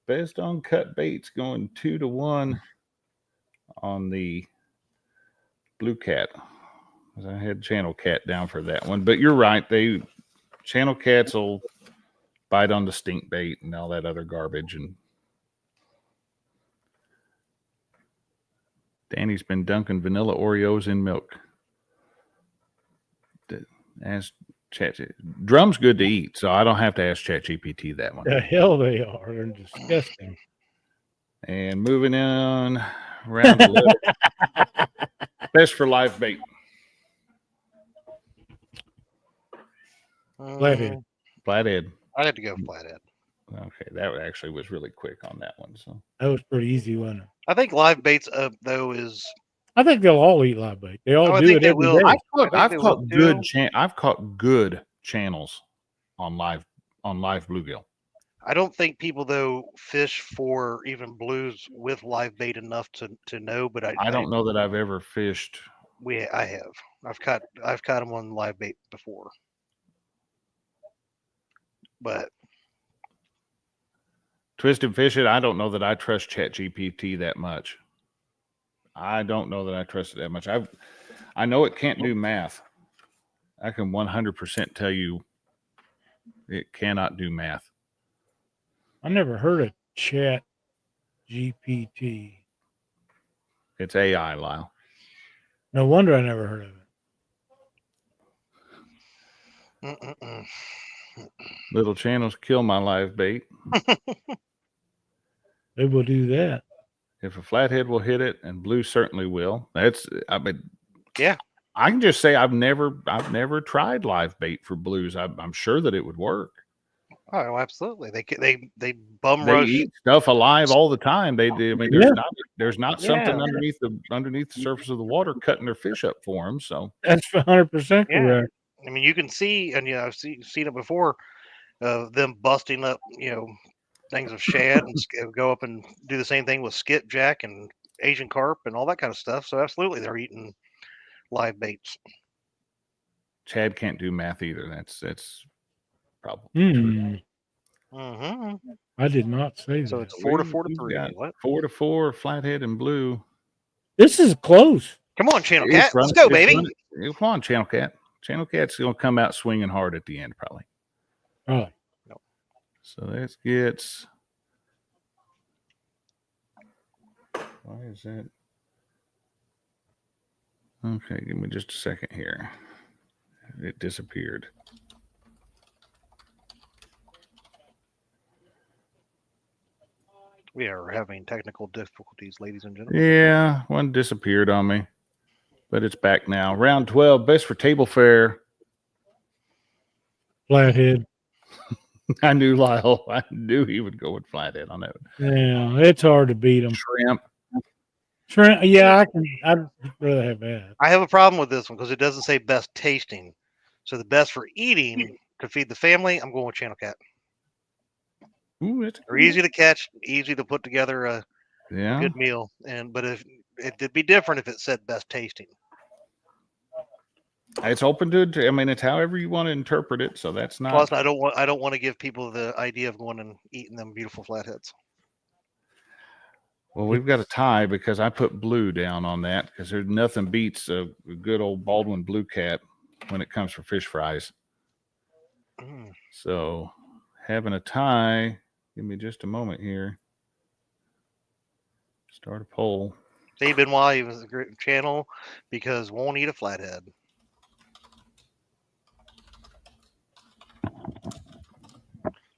best on cut baits going 2-1 on the blue cat. I had channel cat down for that one, but you're right. Channel cats will bite on the stink bait and all that other garbage. And Danny's been dunking vanilla Oreos in milk. Ask Chat. Drum's good to eat, so I don't have to ask ChatGPT that one. The hell they are. They're disgusting. And moving on, round 11. Best for live bait. Flathead. Flathead. I'd have to go flathead. Okay, that actually was really quick on that one. So That was pretty easy, wasn't it? I think live baits though is. I think they'll all eat live bait. They all I do think it they every will. day. I've caught good. I've caught good channels on live bluegill. I don't think people though fish for even blues with live bait enough to know. But I don't know that I've ever fished. I have. I've caught them on live bait before. But Twisted Fish It, I don't know that I trust ChatGPT that much. I don't know that I trust it that much. I know it can't do math. I can 100% tell you it cannot do math. I never heard of Chat GPT. It's AI, Lyle. No wonder I never heard of it. Little channels kill my live bait. They will do that. If a flathead will hit it, and blue certainly will. Yeah. I can just say I've never tried live bait for blues. I'm sure that it would work. Oh, absolutely. They bum They rush. eat stuff alive all the time. They do. I mean, there's not something Yeah. underneath the surface of the water cutting their fish up for them. So That's 100% Yeah. correct. I mean, you can see, and I've seen it before, them busting up, things of shad and go up and do the same thing with skipjack and Asian carp and all that kind of stuff. So absolutely, they're eating live baits. Chad can't do math either. That's probably true. Mm-hmm. I did not say So that. it's 4 to 3. What? 4-4, flathead and blue. This is close. Come on, Channel Cat. Let's go, baby. Come on, Channel Cat. Channel Cat's going to come out swinging hard at the end, probably. Oh. So this gets is that? Okay, give me just a second here. It disappeared. We are having technical difficulties, ladies and gentlemen. Yeah, one disappeared on me, but it's back now. Round 12, best for table fare. Flathead. I knew Lyle. I knew he would go with Flathead on that one. Yeah, it's hard to beat them. Shrimp. Shrimp. Yeah, I'd rather have that. I have a problem with this one because it doesn't say best tasting. So the best for eating to feed the family, I'm going with Channel Cat. Ooh, that's They're easy to catch, easy to put together a yeah. good meal. But if it'd be different if it said best tasting. It's open to. I mean, it's however you want to interpret it. So that's not. Plus, I don't want to give people the idea of going and eating them beautiful flatheads. Well, we've got a tie because I put blue down on that because there's nothing beats a good old Baldwin Blue Cat when it comes for fish fries. So having a tie, give me just a moment here. Start a poll. Say Benoit, he was a great channel because won't eat a flathead.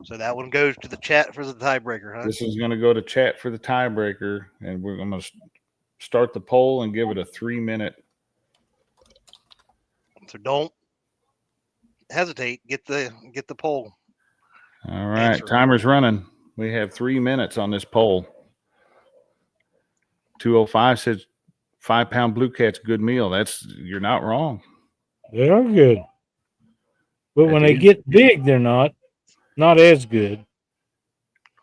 So that one goes to the chat for the tiebreaker, huh? This is going to go to chat for the tiebreaker, and we're going to start the poll and give it a 3-minute. So don't hesitate. Get the poll. All right, answer. Timer's running. We have 3 minutes on this poll. 205 says 5-pound blue cat's good meal. You're not wrong. They are good, but when they get big, they're not as good.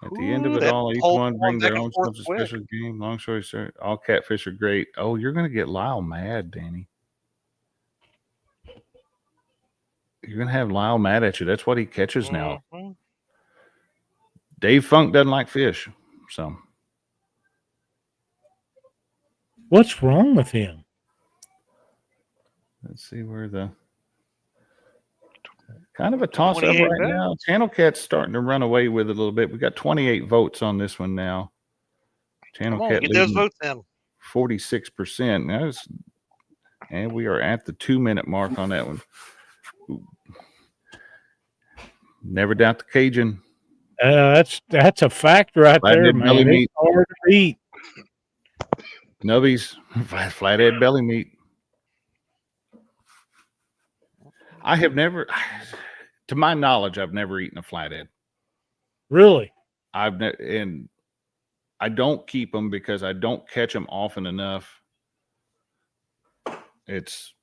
At the end of it all, each one brings their own special game. Long story short, all catfish are great. Oh, you're going to get Lyle mad, Danny. You're going to have Lyle mad at you. That's what he catches now. Dave Funk doesn't like fish, so. What's wrong with him? Let's see where the kind of a toss up right now. Channel Cat's starting to run away with it a little bit. We got 28 votes on this one now. Channel Cat get those votes in. 46%. And we are at the 2-minute mark on that one. Ooh. Never doubt the Cajun. That's a fact right there, man. Belly meat. It's hard to eat. Nubbies, flathead belly meat. I have never, to my knowledge, I've never eaten a flathead. Really? And I don't keep them because I don't catch them often enough. There's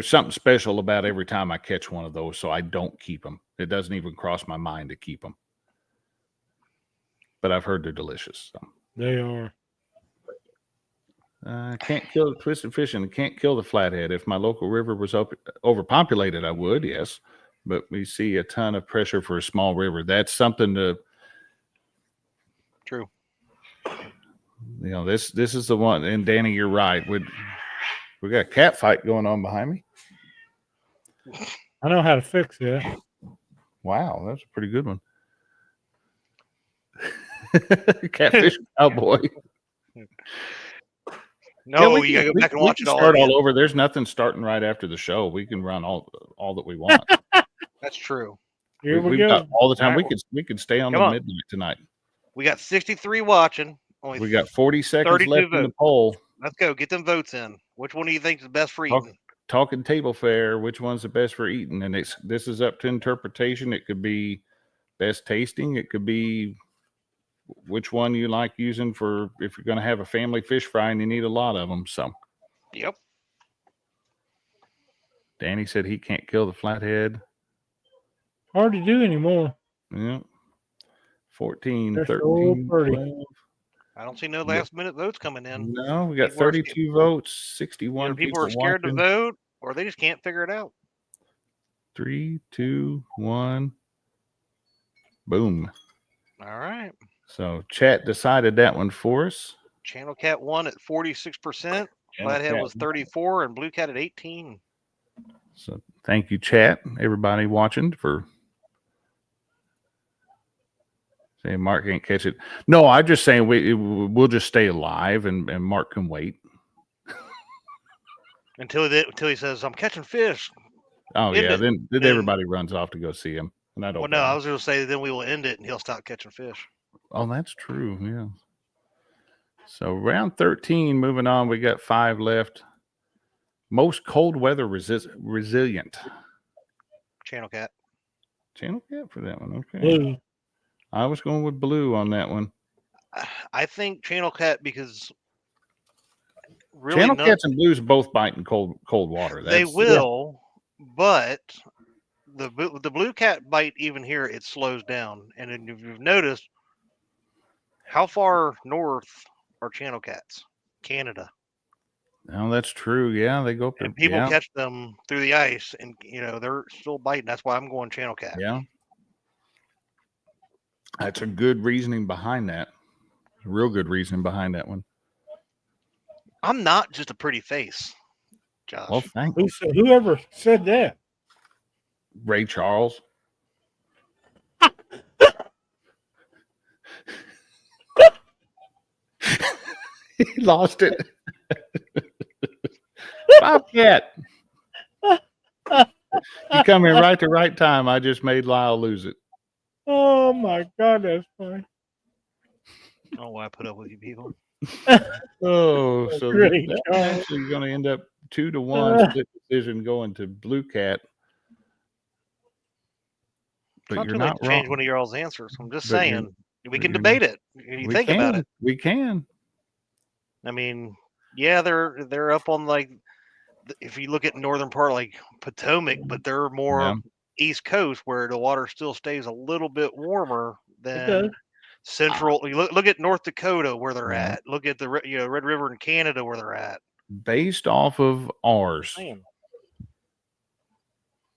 something special about every time I catch one of those, so I don't keep them. It doesn't even cross my mind to keep them. But I've heard they're delicious. So. They are. Can't kill the twisted fish and can't kill the flathead. If my local river was overpopulated, I would, yes. But we see a ton of pressure for a small river. That's something to. True. You know, this is the one. And Danny, you're right. We got a cat fight going on behind me. I know how to fix that. Wow, that's a pretty good one. Catfish cowboy. No, you gotta go back and watch it all. Start all over. There's nothing starting right after the show. We can run all that we want. That's true. Here we We've go. got all the time. Right. We could stay on Come the on. midnight tonight. We got 63 watching. We got 40 seconds 32 left in the poll. Let's go. Get them votes in. Which one do you think is best for eating? Talking table fare. Which one's the best for eating? And this is up to interpretation. It could be best tasting. It could be which one you like using for if you're going to have a family fish fry and you need a lot of them. So. Yep. Danny said he can't kill the flathead. Hard to do anymore. Yeah. 14, They're 13, so pretty. 12. I don't see no last minute votes coming in. No, we got People are 32 votes, 61 Either people are scared to vote or they just can't figure it out. 3, 2, 1. Boom. All right. So chat decided that one for us. Channel Cat won at 46%. Flathead was 34 and Blue Cat at 18. So thank you, chat, everybody watching for. Say Mark can't catch it. No, I'm just saying we'll just stay alive and Mark can wait. Until he says, I'm catching fish. Oh, End yeah. it. Then everybody runs off to go see him. And I don't Well, no, I was going to say then we will end it and he'll stop catching fish. Oh, that's true. Yeah. So round 13, moving on, we got 5 left. Most cold weather resilient. Channel cat. Channel cat for that one. Okay. Blue. I was going with blue on that one. I think channel cat because really Channel cats and blues both bite in cold water. They will, but the blue cat bite even here it slows down. And if you've noticed, how far north are channel cats? Canada. Oh, that's true. Yeah, they go up there. And people catch them through the ice, and they're still biting. That's why I'm going channel cat. Yeah, that's a good reasoning behind that. Real good reasoning behind that one. I'm not just a pretty face, Josh. Well, thank you. Whoever said that? Ray Charles. He lost it. Bobcat. You come in right the right time. I just made Lyle lose it. Oh my God, that's funny. I don't know why I put up with you people. Oh, so Great. that's actually going to end up 2-1 split decision going to Blue Cat. But you're not wrong. Change one of your all's answers. I'm just But saying we can debate it. You think about it. We can. I mean, yeah, they're up on like if you look at northern part like Potomac, but they're more East Coast where the water still stays a little bit warmer than central. You look at North Dakota where they're at. Look at the Red River in Canada where they're at. Based off of ours. Man.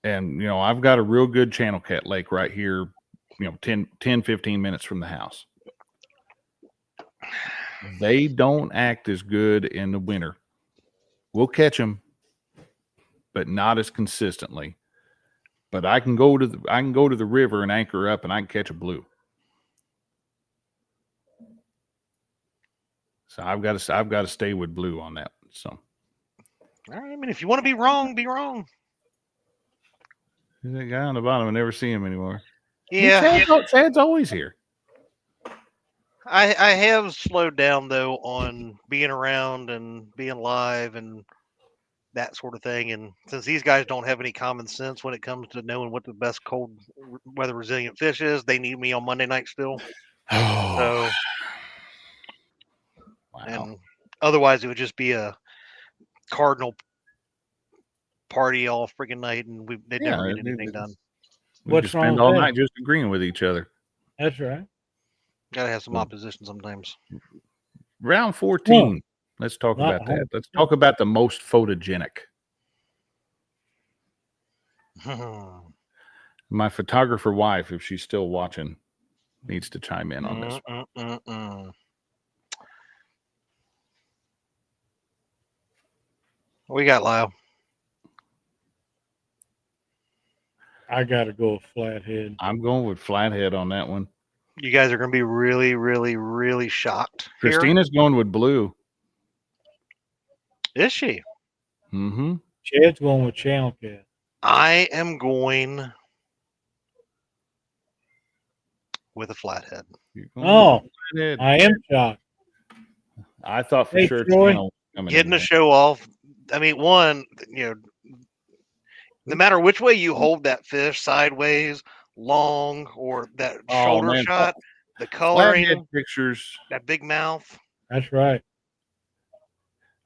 And I've got a real good channel cat lake right here, 10, 15 minutes from the house. They don't act as good in the winter. We'll catch them, but not as consistently. But I can go to the river and anchor up, and I can catch a blue. So I've got to stay with blue on that. So, all right, I mean, if you want to be wrong, be wrong. That guy on the bottom, I never see him anymore. Yeah, Chad's always here. I have slowed down though on being around and being live and that sort of thing. And since these guys don't have any common sense when it comes to knowing what the best cold weather resilient fish is, they need me on Monday night still. So, wow. And otherwise it would just be a cardinal party all freaking night, and they'd never get anything done. We could spend all night just agreeing with each other. That's right. Gotta have some opposition sometimes. Round 14. Let's talk about that. Let's talk about the most photogenic. My photographer wife, if she's still watching, needs to chime in on this. What we got, Lyle? I gotta go with Flathead. I'm going with Flathead on that one. You guys are going to be really, really, really shocked. Christina's going with blue. Is she? Mm-hmm. Chad's going with channel cat. I am going with a flathead. Oh, I am shocked. I thought for sure getting a show off. I mean, one, no matter which way you hold that fish, sideways, long, or that shoulder shot, the coloring, pictures, that big mouth. That's right.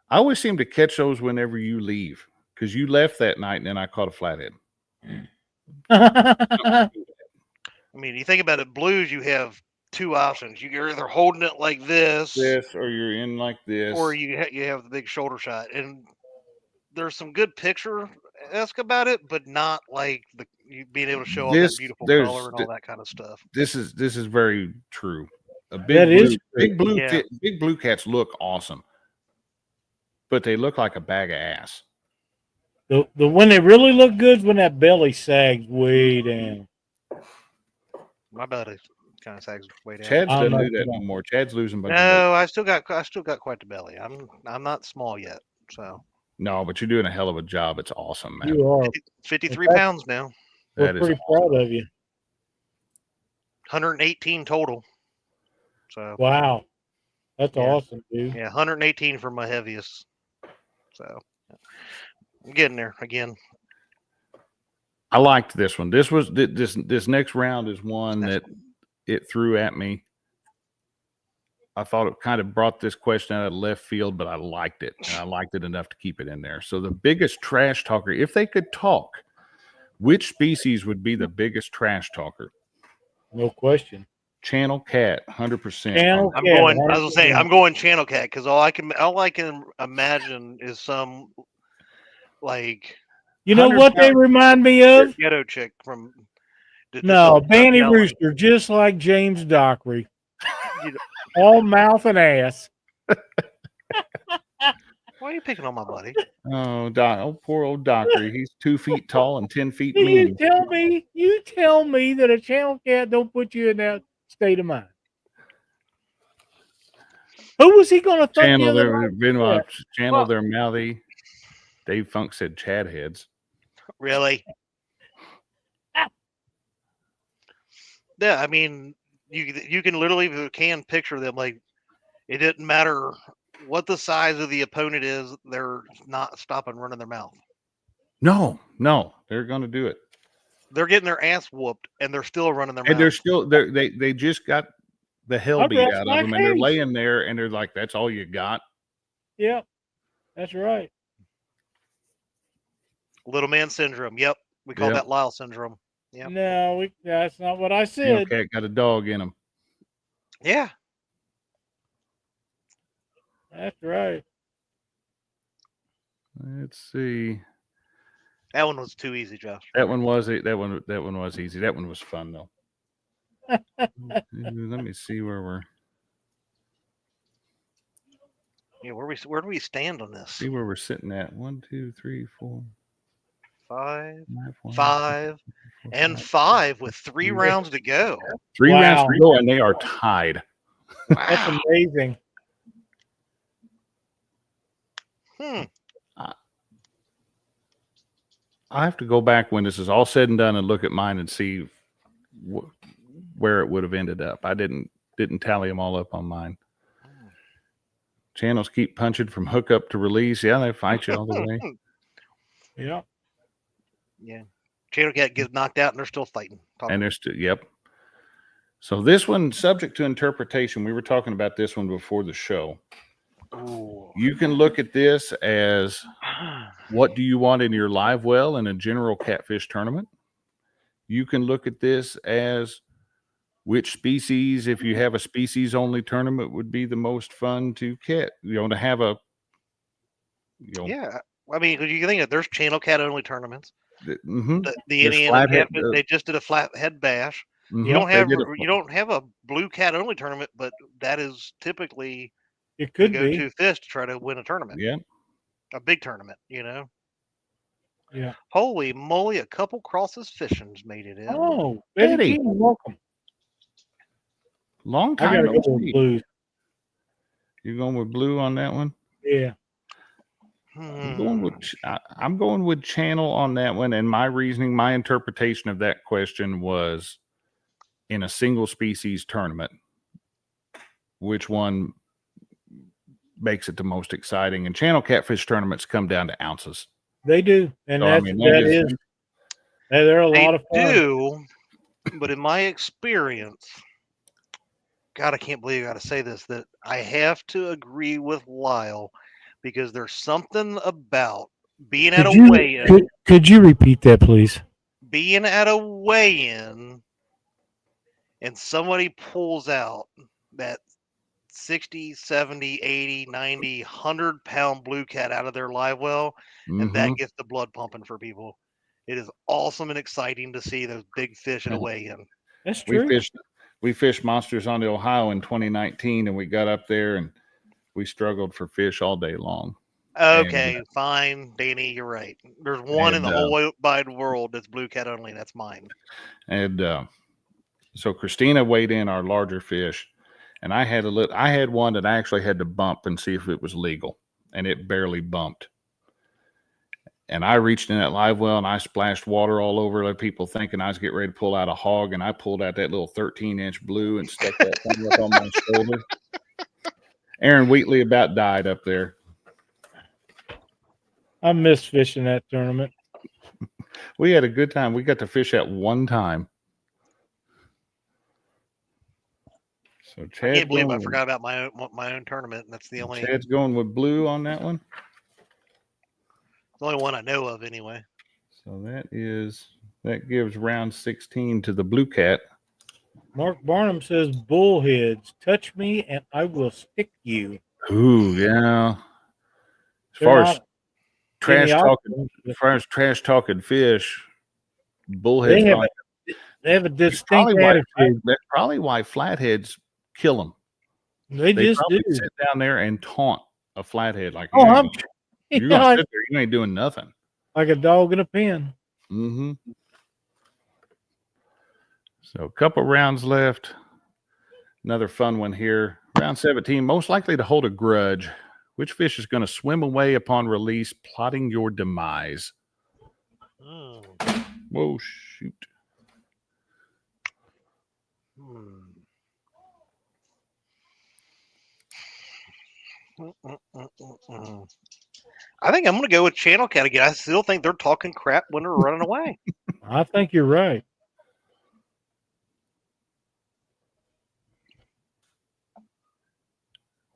I always seem to catch those whenever you leave because you left that night and then I caught a flathead. I mean, you think about it, blues, you have two options. You're either holding it like this, or you're in like this, or you have the big shoulder shot. And there's some good picture-esque about it, but not like you being able to show off that beautiful color and all that kind of stuff. This is very true. Big blue cats look awesome, but they look like a bag of ass. The when they really look good is when that belly sags way down. My buddy, kind of sags way down. Chad's I'm doesn't not do that sure. no more. Chad's losing a bunch of weight. No, I still got quite the belly. I'm not small yet, so No, but you're doing a hell of a job. It's awesome, man. You are. 53 In fact, pounds now, We're That is pretty proud of you. 118 total. So Wow. That's Yeah. awesome, dude. yeah, 118 for my heaviest. So I'm getting there again. I liked this one. This next round is one that it threw at me. I thought it kind of brought this question out of left field, but I liked it. And I liked it enough to keep it in there. So the biggest trash talker, if they could talk, which species would be the biggest trash talker? No question. Channel cat, 100%. Channel I'm cat, going. I was gonna say 100%. I'm going channel cat because all I can imagine is some like You know 100 what they remind me of? ghetto chick from. No, Banny yelling. Rooster, just like James Dockery. You know- All mouth and ass. Why are you picking on my buddy? Oh, poor old Dockery. He's 2 feet tall and 10 feet You mean. tell me that a channel cat don't put you in that state of mind. Who was he going to thump the Channel other their night? Benoit, channel Well- their mouthy. Dave Funk said Chad heads. Really? Yeah, I mean, you can literally, if you can, picture them like it didn't matter what the size of the opponent is, they're not stopping running their mouth. No, they're going to do it. They're getting their ass whooped and they're still running their And mouth. they're still they just got the hell I beat rest out my of them, and they're case. laying there, and they're like, "That's all you got." Yep, that's right. Little man syndrome. Yep, we call Yep. that Lyle syndrome. Yep. No, that's not what I You said. cat got a dog in him. Yeah. That's right. Let's see. That one was too easy, Josh. That one was it. That one was easy. That one was fun though. Let me see where we're. Yeah, where do we stand on this? See where we're sitting at. 1, 2, 3, 4, 5, 5, 5, and 5 with 3 rounds to go. 3 rounds Wow. to go, and they are tied. That's Wow. amazing. I have to go back when this is all said and done and look at mine and see where it would have ended up. I didn't tally them all up on mine. Channels keep punching from hookup to release. Yeah, they fight you all the way. Yeah. Yeah. Channel cat gets knocked out and they're still fighting. And they're still, yep. So this one, subject to interpretation, we were talking about this one before the show. Ooh. You can look at this as what do you want in your live well in a general catfish tournament? You can look at this as which species, if you have a species only tournament, would be the most fun to catch, to have a, Yeah. I mean, you can think that there's channel cat only tournaments. Mm-hmm. The There's Indiana flathead, Catfish, they just did a flathead bash. Mm-hmm. You don't have a blue cat only tournament, but that is typically It the could be. go-to fish to try to win a tournament. Yeah. A big tournament, Yeah. Holy moly, a couple crosses fishing's made it in. Oh, Betty. Betty, welcome. Long I time gotta no go with see. blue. You're going with blue on that one? Yeah. I'm going with channel on that one, and my reasoning, my interpretation of that question was in a single species tournament, which one makes it the most exciting? And channel catfish tournaments come down to ounces. They do, and So, I that's mean, they're a They lot of fun. do, but in my experience, God, I can't believe I got to say this, that I have to agree with Lyle because there's something about being at a weigh-in, Could you repeat that, please? being at a weigh-in, and somebody pulls out that 60, 70, 80, 90, 100-pound blue cat out of their live well, and that gets the blood pumping for people. It is awesome and exciting to see those big fish at a weigh-in. That's true. We fished Monsters on the Ohio in 2019, and we got up there and we struggled for fish all day long. Okay, fine, Danny, you're right. There's one in the whole wide world that's blue cat only. That's mine. And So Christina weighed in our larger fish, and I had one that I actually had to bump and see if it was legal, and it barely bumped. And I reached in that live well and I splashed water all over, like people thinking I was getting ready to pull out a hog, and I pulled out that little 13-inch blue and stuck that thing up on my shoulder. Aaron Wheatley about died up there. I missed fishing that tournament. We had a good time. We got to fish at one time. So Chad, I can't believe I forgot about my own tournament. And that's the only going with blue on that one. The only one I know of, anyway. So that gives round 16 to the Blue Cat. Mark Barnum says, "Bullheads, touch me and I will stick you." Ooh, yeah. As far as trash talking fish, bullheads. They have a distinct attitude. That's probably why flatheads kill them. They just do. Sit down there and taunt a flathead like, "Oh, you're gonna sit there. You ain't doing nothing." Like a dog in a pen. Mm-hmm. So a couple rounds left. Another fun one here. Round 17, most likely to hold a grudge. Which fish is going to swim away upon release, plotting your demise? Oh. Whoa, shoot. I think I'm going to go with Channel Cat again. I still think they're talking crap when they're running away. I think you're right.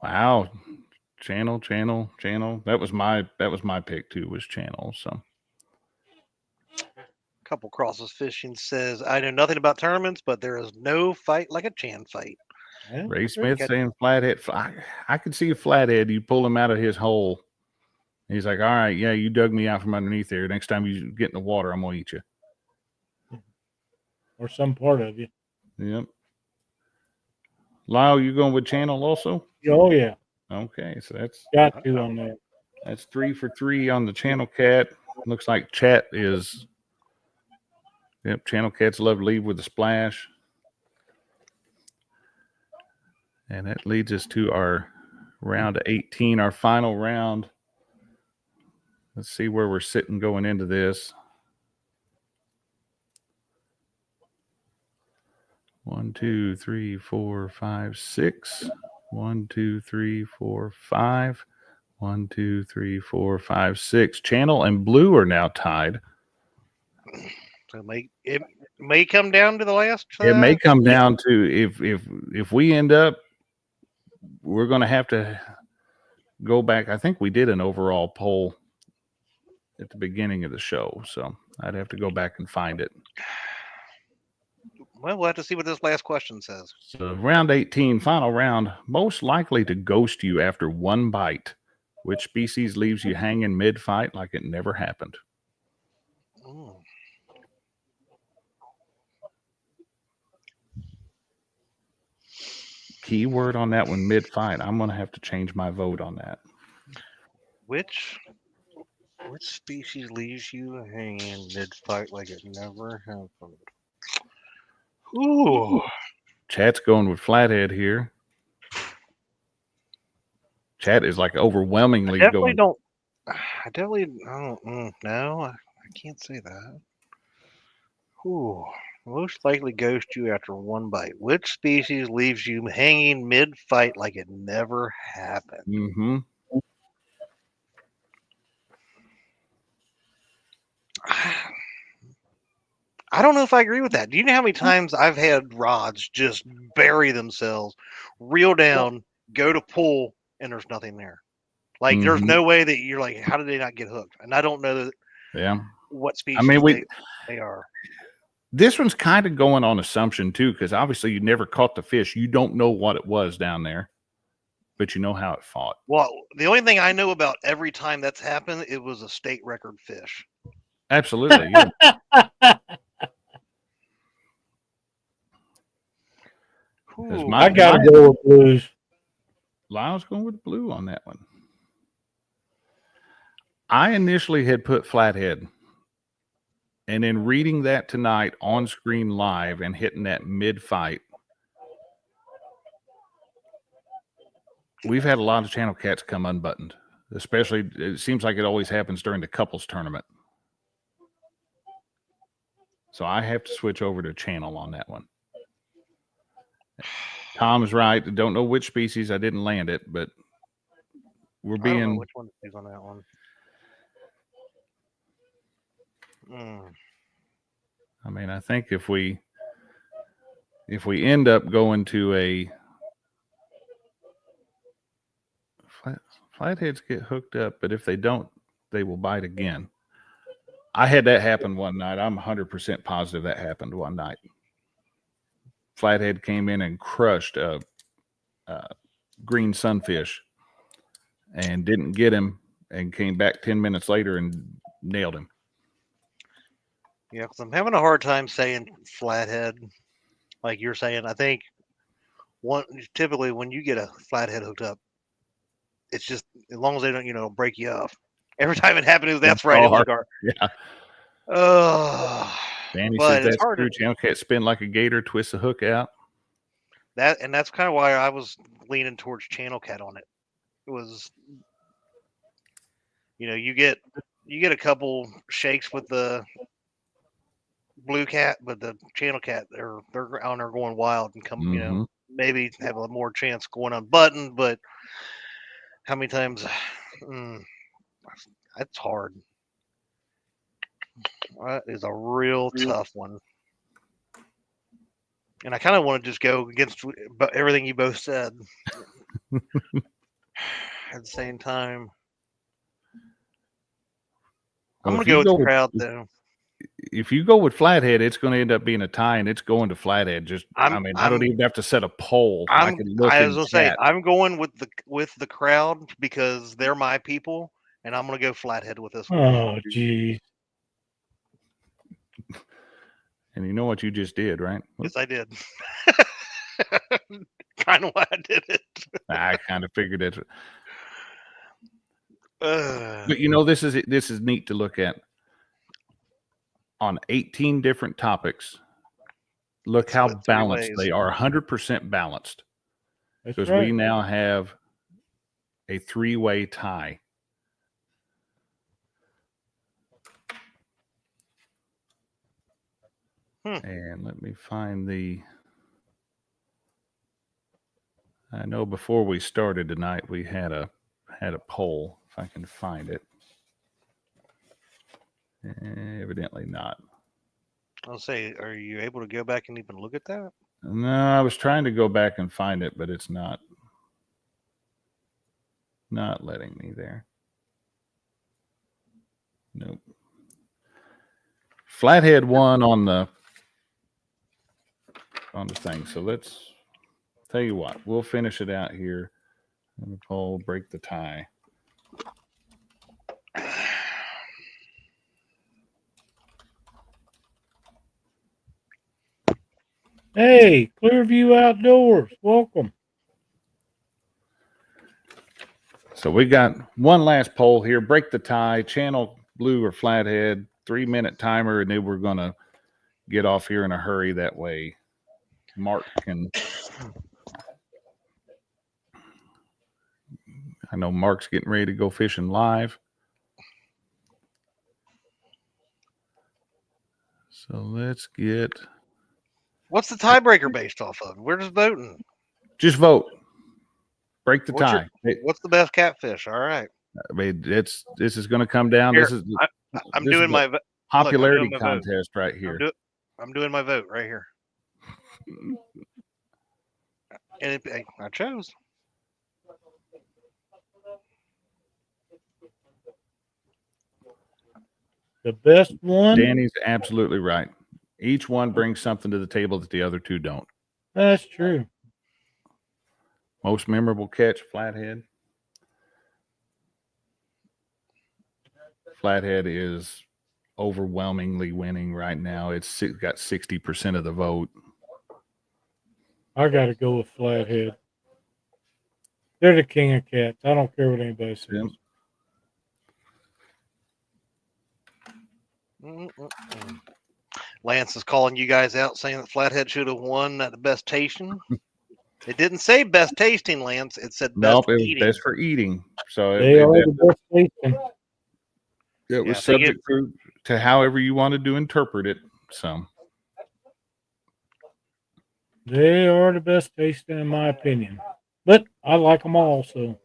Wow. Channel. That was my pick too, was Channel. So Couple Crosses Fishing says, "I know nothing about tournaments, but there is no fight like a Chan fight." Yeah. Ray Smith saying flathead. I could see a flathead. You pull him out of his hole. He's like, "All right, yeah, you dug me out from underneath there. Next time you get in the water, I'm gonna eat you." Or some part of you. Yep. Lyle, you going with Channel also? Oh yeah. Okay, so that's got to on that. That's 3 for 3 on the Channel Cat. Looks like Chat is. Yep, Channel Cats love to leave with a splash. And that leads us to our round 18, our final round. Let's see where we're sitting going into this. 1, 2, 3, 4, 5, 6. 1, 2, 3, 4, 5. 1, 2, 3, 4, 5, 6. Channel and Blue are now tied. So it may come down to the last. It may come down to if we end up, we're going to have to go back. I think we did an overall poll at the beginning of the show, so I'd have to go back and find it. Well, we'll have to see what this last question says. So round 18, final round. Most likely to ghost you after one bite. Which species leaves you hanging mid-fight like it never happened? Keyword on that one, mid-fight. I'm going to have to change my vote on that. Which species leaves you hanging mid-fight like it never happened? Ooh. Chat's going with Flathead here. Chat is like overwhelmingly going. No, I can't say that. Ooh. Most likely ghost you after one bite. Which species leaves you hanging mid-fight like it never happened? Mm-hmm. I don't know if I agree with that. Do you know how many times I've had rods just bury themselves, reel down, go to pull, and there's nothing there? Like, there's no way that you're like, how did they not get hooked? And I don't know what species they are. This one's kind of going on assumption, too, because obviously you never caught the fish. You don't know what it was down there, but you know how it fought. Well, the only thing I know about every time that's happened, it was a state record fish. Absolutely. Yeah. I got to go with blues. Lyle's going with blue on that one. I initially had put flathead, And then reading that tonight on screen live and hitting that mid-fight. We've had a lot of channel cats come unbuttoned, especially it seems like it always happens during the couples tournament. So I have to switch over to channel on that one. Tom's right. Don't know which species. I didn't land it, but we're I don't know being. which one to choose on that one. I mean, I think if we end up going to a flatheads get hooked up, but if they don't, they will bite again. I had that happen one night. I'm 100% positive that happened one night. Flathead came in and crushed a green sunfish and didn't get him and came back 10 minutes later and nailed him. Yeah, because I'm having a hard time saying flathead, like you're saying. I think typically when you get a flathead hooked up, it's just as long as they don't, break you off. Every time it happens, that's right. It was Yeah. Danny but says it's that's hard true. Channel cat spin like a gator, twist the hook out. That's kind of why I was leaning towards channel cat on it. It was, you get a couple shakes with the blue cat, but the channel cat they're out there going wild and come, maybe have a more chance going unbuttoned. But how many times? That's hard. That is a real tough one. And I kind of want to just go against everything you both said. At the same time, I'm going to go with the crowd, though. If you go with flathead, it's going to end up being a tie, and it's going to flathead. I don't even have to set a poll. I can look. I was going to say I'm going with the crowd because they're my people, and I'm going to go flathead with this one. Oh, geez. And you know what you just did, right? Yes, I did. Kind of why I did it. I kind of figured it. But this is neat to look at. On 18 different topics, look how balanced they are. 100% balanced. Because we now have a 3-way tie. And let me find I know before we started tonight we had a poll, if I can find it. Evidently not. I'll say, are you able to go back and even look at that? No, I was trying to go back and find it, but it's not letting me there. Nope. Flathead won on the thing. So let's tell you what, we'll finish it out here. And the poll, break the tie. Hey, Clearview Outdoors, welcome. So we got one last poll here. Break the tie, channel blue or flathead, 3-minute timer, and then we're going to get off here in a hurry. That way Mark can... I know Mark's getting ready to go fishing live. So let's get... What's the tiebreaker based off of? We're just voting. Just vote. Break the tie. What's the best catfish? All right. I mean, this is going to come down. Here, this is I'm doing my popularity contest right here. I'm doing my vote right here. And I chose. The best one. Danny's absolutely right. Each one brings something to the table that the other two don't. That's true. Most memorable catch, flathead. Flathead is overwhelmingly winning right now. It's got 60% of the vote. I got to go with flathead. They're the king of cats. I don't care what anybody says. Mm-mm-mm. Lance is calling you guys out, saying that Flathead should have won at the best tasting. It didn't say best tasting, Lance. It said best Nope, it was eating. best for eating. So They are the best tasting. it was I think subject to however you wanted to interpret it. So They are the best tasting, in my opinion. But I like them all, so.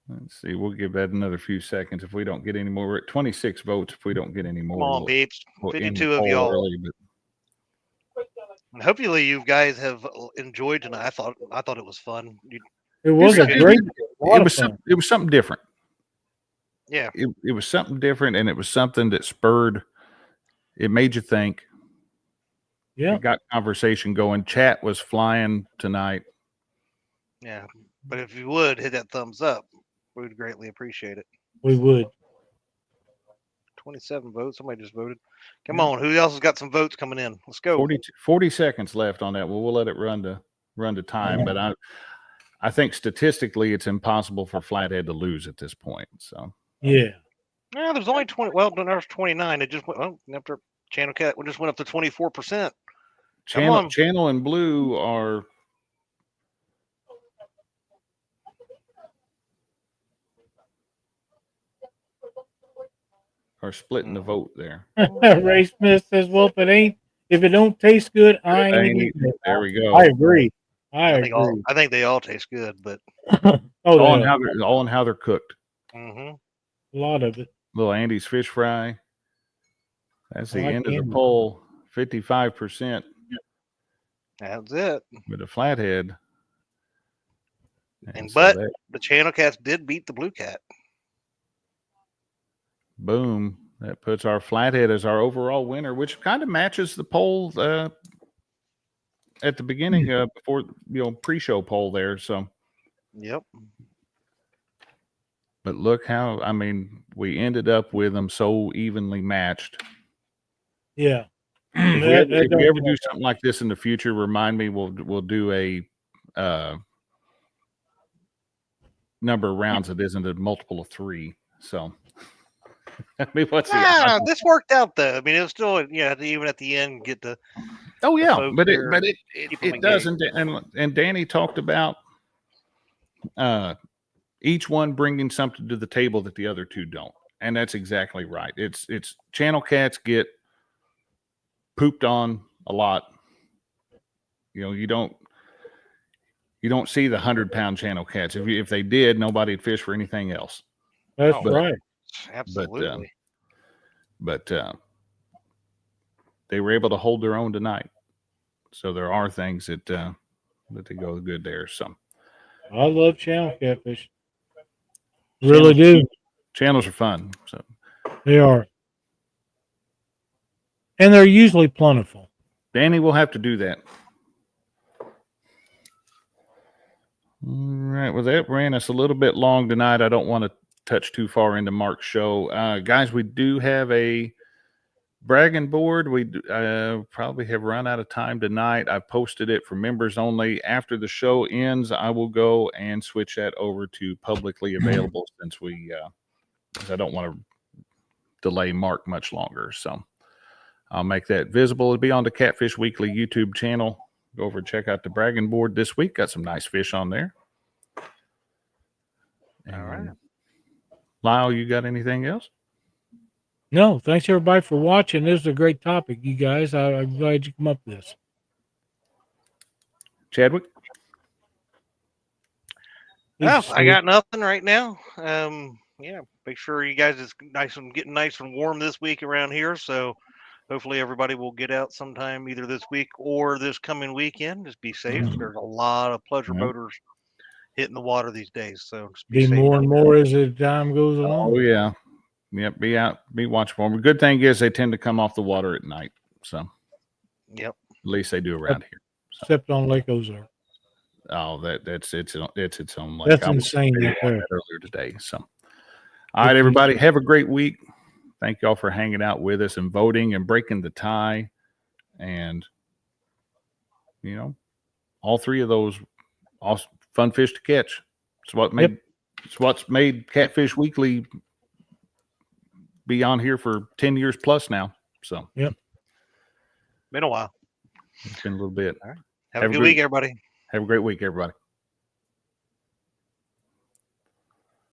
let's see. We'll give that another few seconds. If we don't get any more, we're at 26 votes. If we don't get any more, Come on, we'll peeps. end the 52 of poll y'all. early, but And hopefully you guys have enjoyed tonight. I thought it was fun. It was a It- great, it lot of was fun. it was something different. Yeah. It was something different, and it was something that spurred. It made you think. Yeah, It got conversation going. Chat was flying tonight. Yeah. But if you would hit that thumbs up, we would greatly appreciate it. we would. 27 votes. Somebody just voted. Come Yeah. on. Who else has got some votes coming in? Let's go. 40 seconds left on that. Well, we'll let it run to time. But I think statistically, it's impossible for Flathead to lose at this point. So Yeah. Yeah, there's only 20. Well, there's 29. It just went after Channel Cat. We just went up to 24%. on. Channel and Blue are splitting the vote there. Ray Smith says, "Well, if it don't taste good, I ain't eating it." There we go. I agree. I agree. I think they all taste good, but Oh, all yeah. in how they're cooked. mhm. A lot of it. Little Andy's fish fry. That's the I like end of the Andy. poll. 55% That's it. with the Flathead. And so but that, the Channel Cats did beat the Blue Cat. boom, that puts our Flathead as our overall winner, which kind of matches the poll at the beginning before pre-show poll there. So, Yep. but look how we ended up with them so evenly matched. Yeah. If we ever do something like this in the future, remind me. We'll do a number of rounds that isn't a multiple of 3. So, I mean, what's the odds? This worked out though. I mean, it was still even at the end get the. Oh yeah, folks but there, it doesn't. And Danny talked about each one bringing something to the table that the other two don't, and that's exactly right. It's Channel Cats get pooped on a lot. You don't see the 100-pound Channel Cats. If they did, nobody'd fish for anything else. That's right. Absolutely. But they were able to hold their own tonight. So there are things that they go good there. So I love channel catfish. Really do. Channels are fun. So They are. And they're usually plentiful. Danny will have to do that. All right. Well, that ran us a little bit long tonight. I don't want to touch too far into Mark's show. Guys, we do have a bragging board. We probably have run out of time tonight. I posted it for members only. After the show ends, I will go and switch that over to publicly available since I don't want to delay Mark much longer. So I'll make that visible. It'll be on the Catfish Weekly YouTube channel. Go over and check out the bragging board this week. Got some nice fish on there. All right. Lyle, you got anything else? No, thanks everybody for watching. This is a great topic, you guys. I'm glad you come up with this. Chadwick? No, I got nothing right now. Make sure you guys is getting nice and warm this week around here. So hopefully everybody will get out sometime either this week or this coming weekend. Just be safe. There's a lot of pleasure boaters hitting the water these days. So just be safe. More and more as the time goes along. Oh, yeah. Yep, be watching for them. The good thing is they tend to come off the water at night. So, yep. At least they do around here. So. Except on Lake Ozark. Oh, it's its own lake. That's insane right there. Earlier today. So, all right, everybody, have a great week. Thank y'all for hanging out with us and voting and breaking the tie. And all 3 of those awesome, fun fish to catch. It's what's made Catfish Weekly be on here for 10 years plus now. So Been a while. it's been a little bit. Have a good week, everybody. Have a great week, everybody.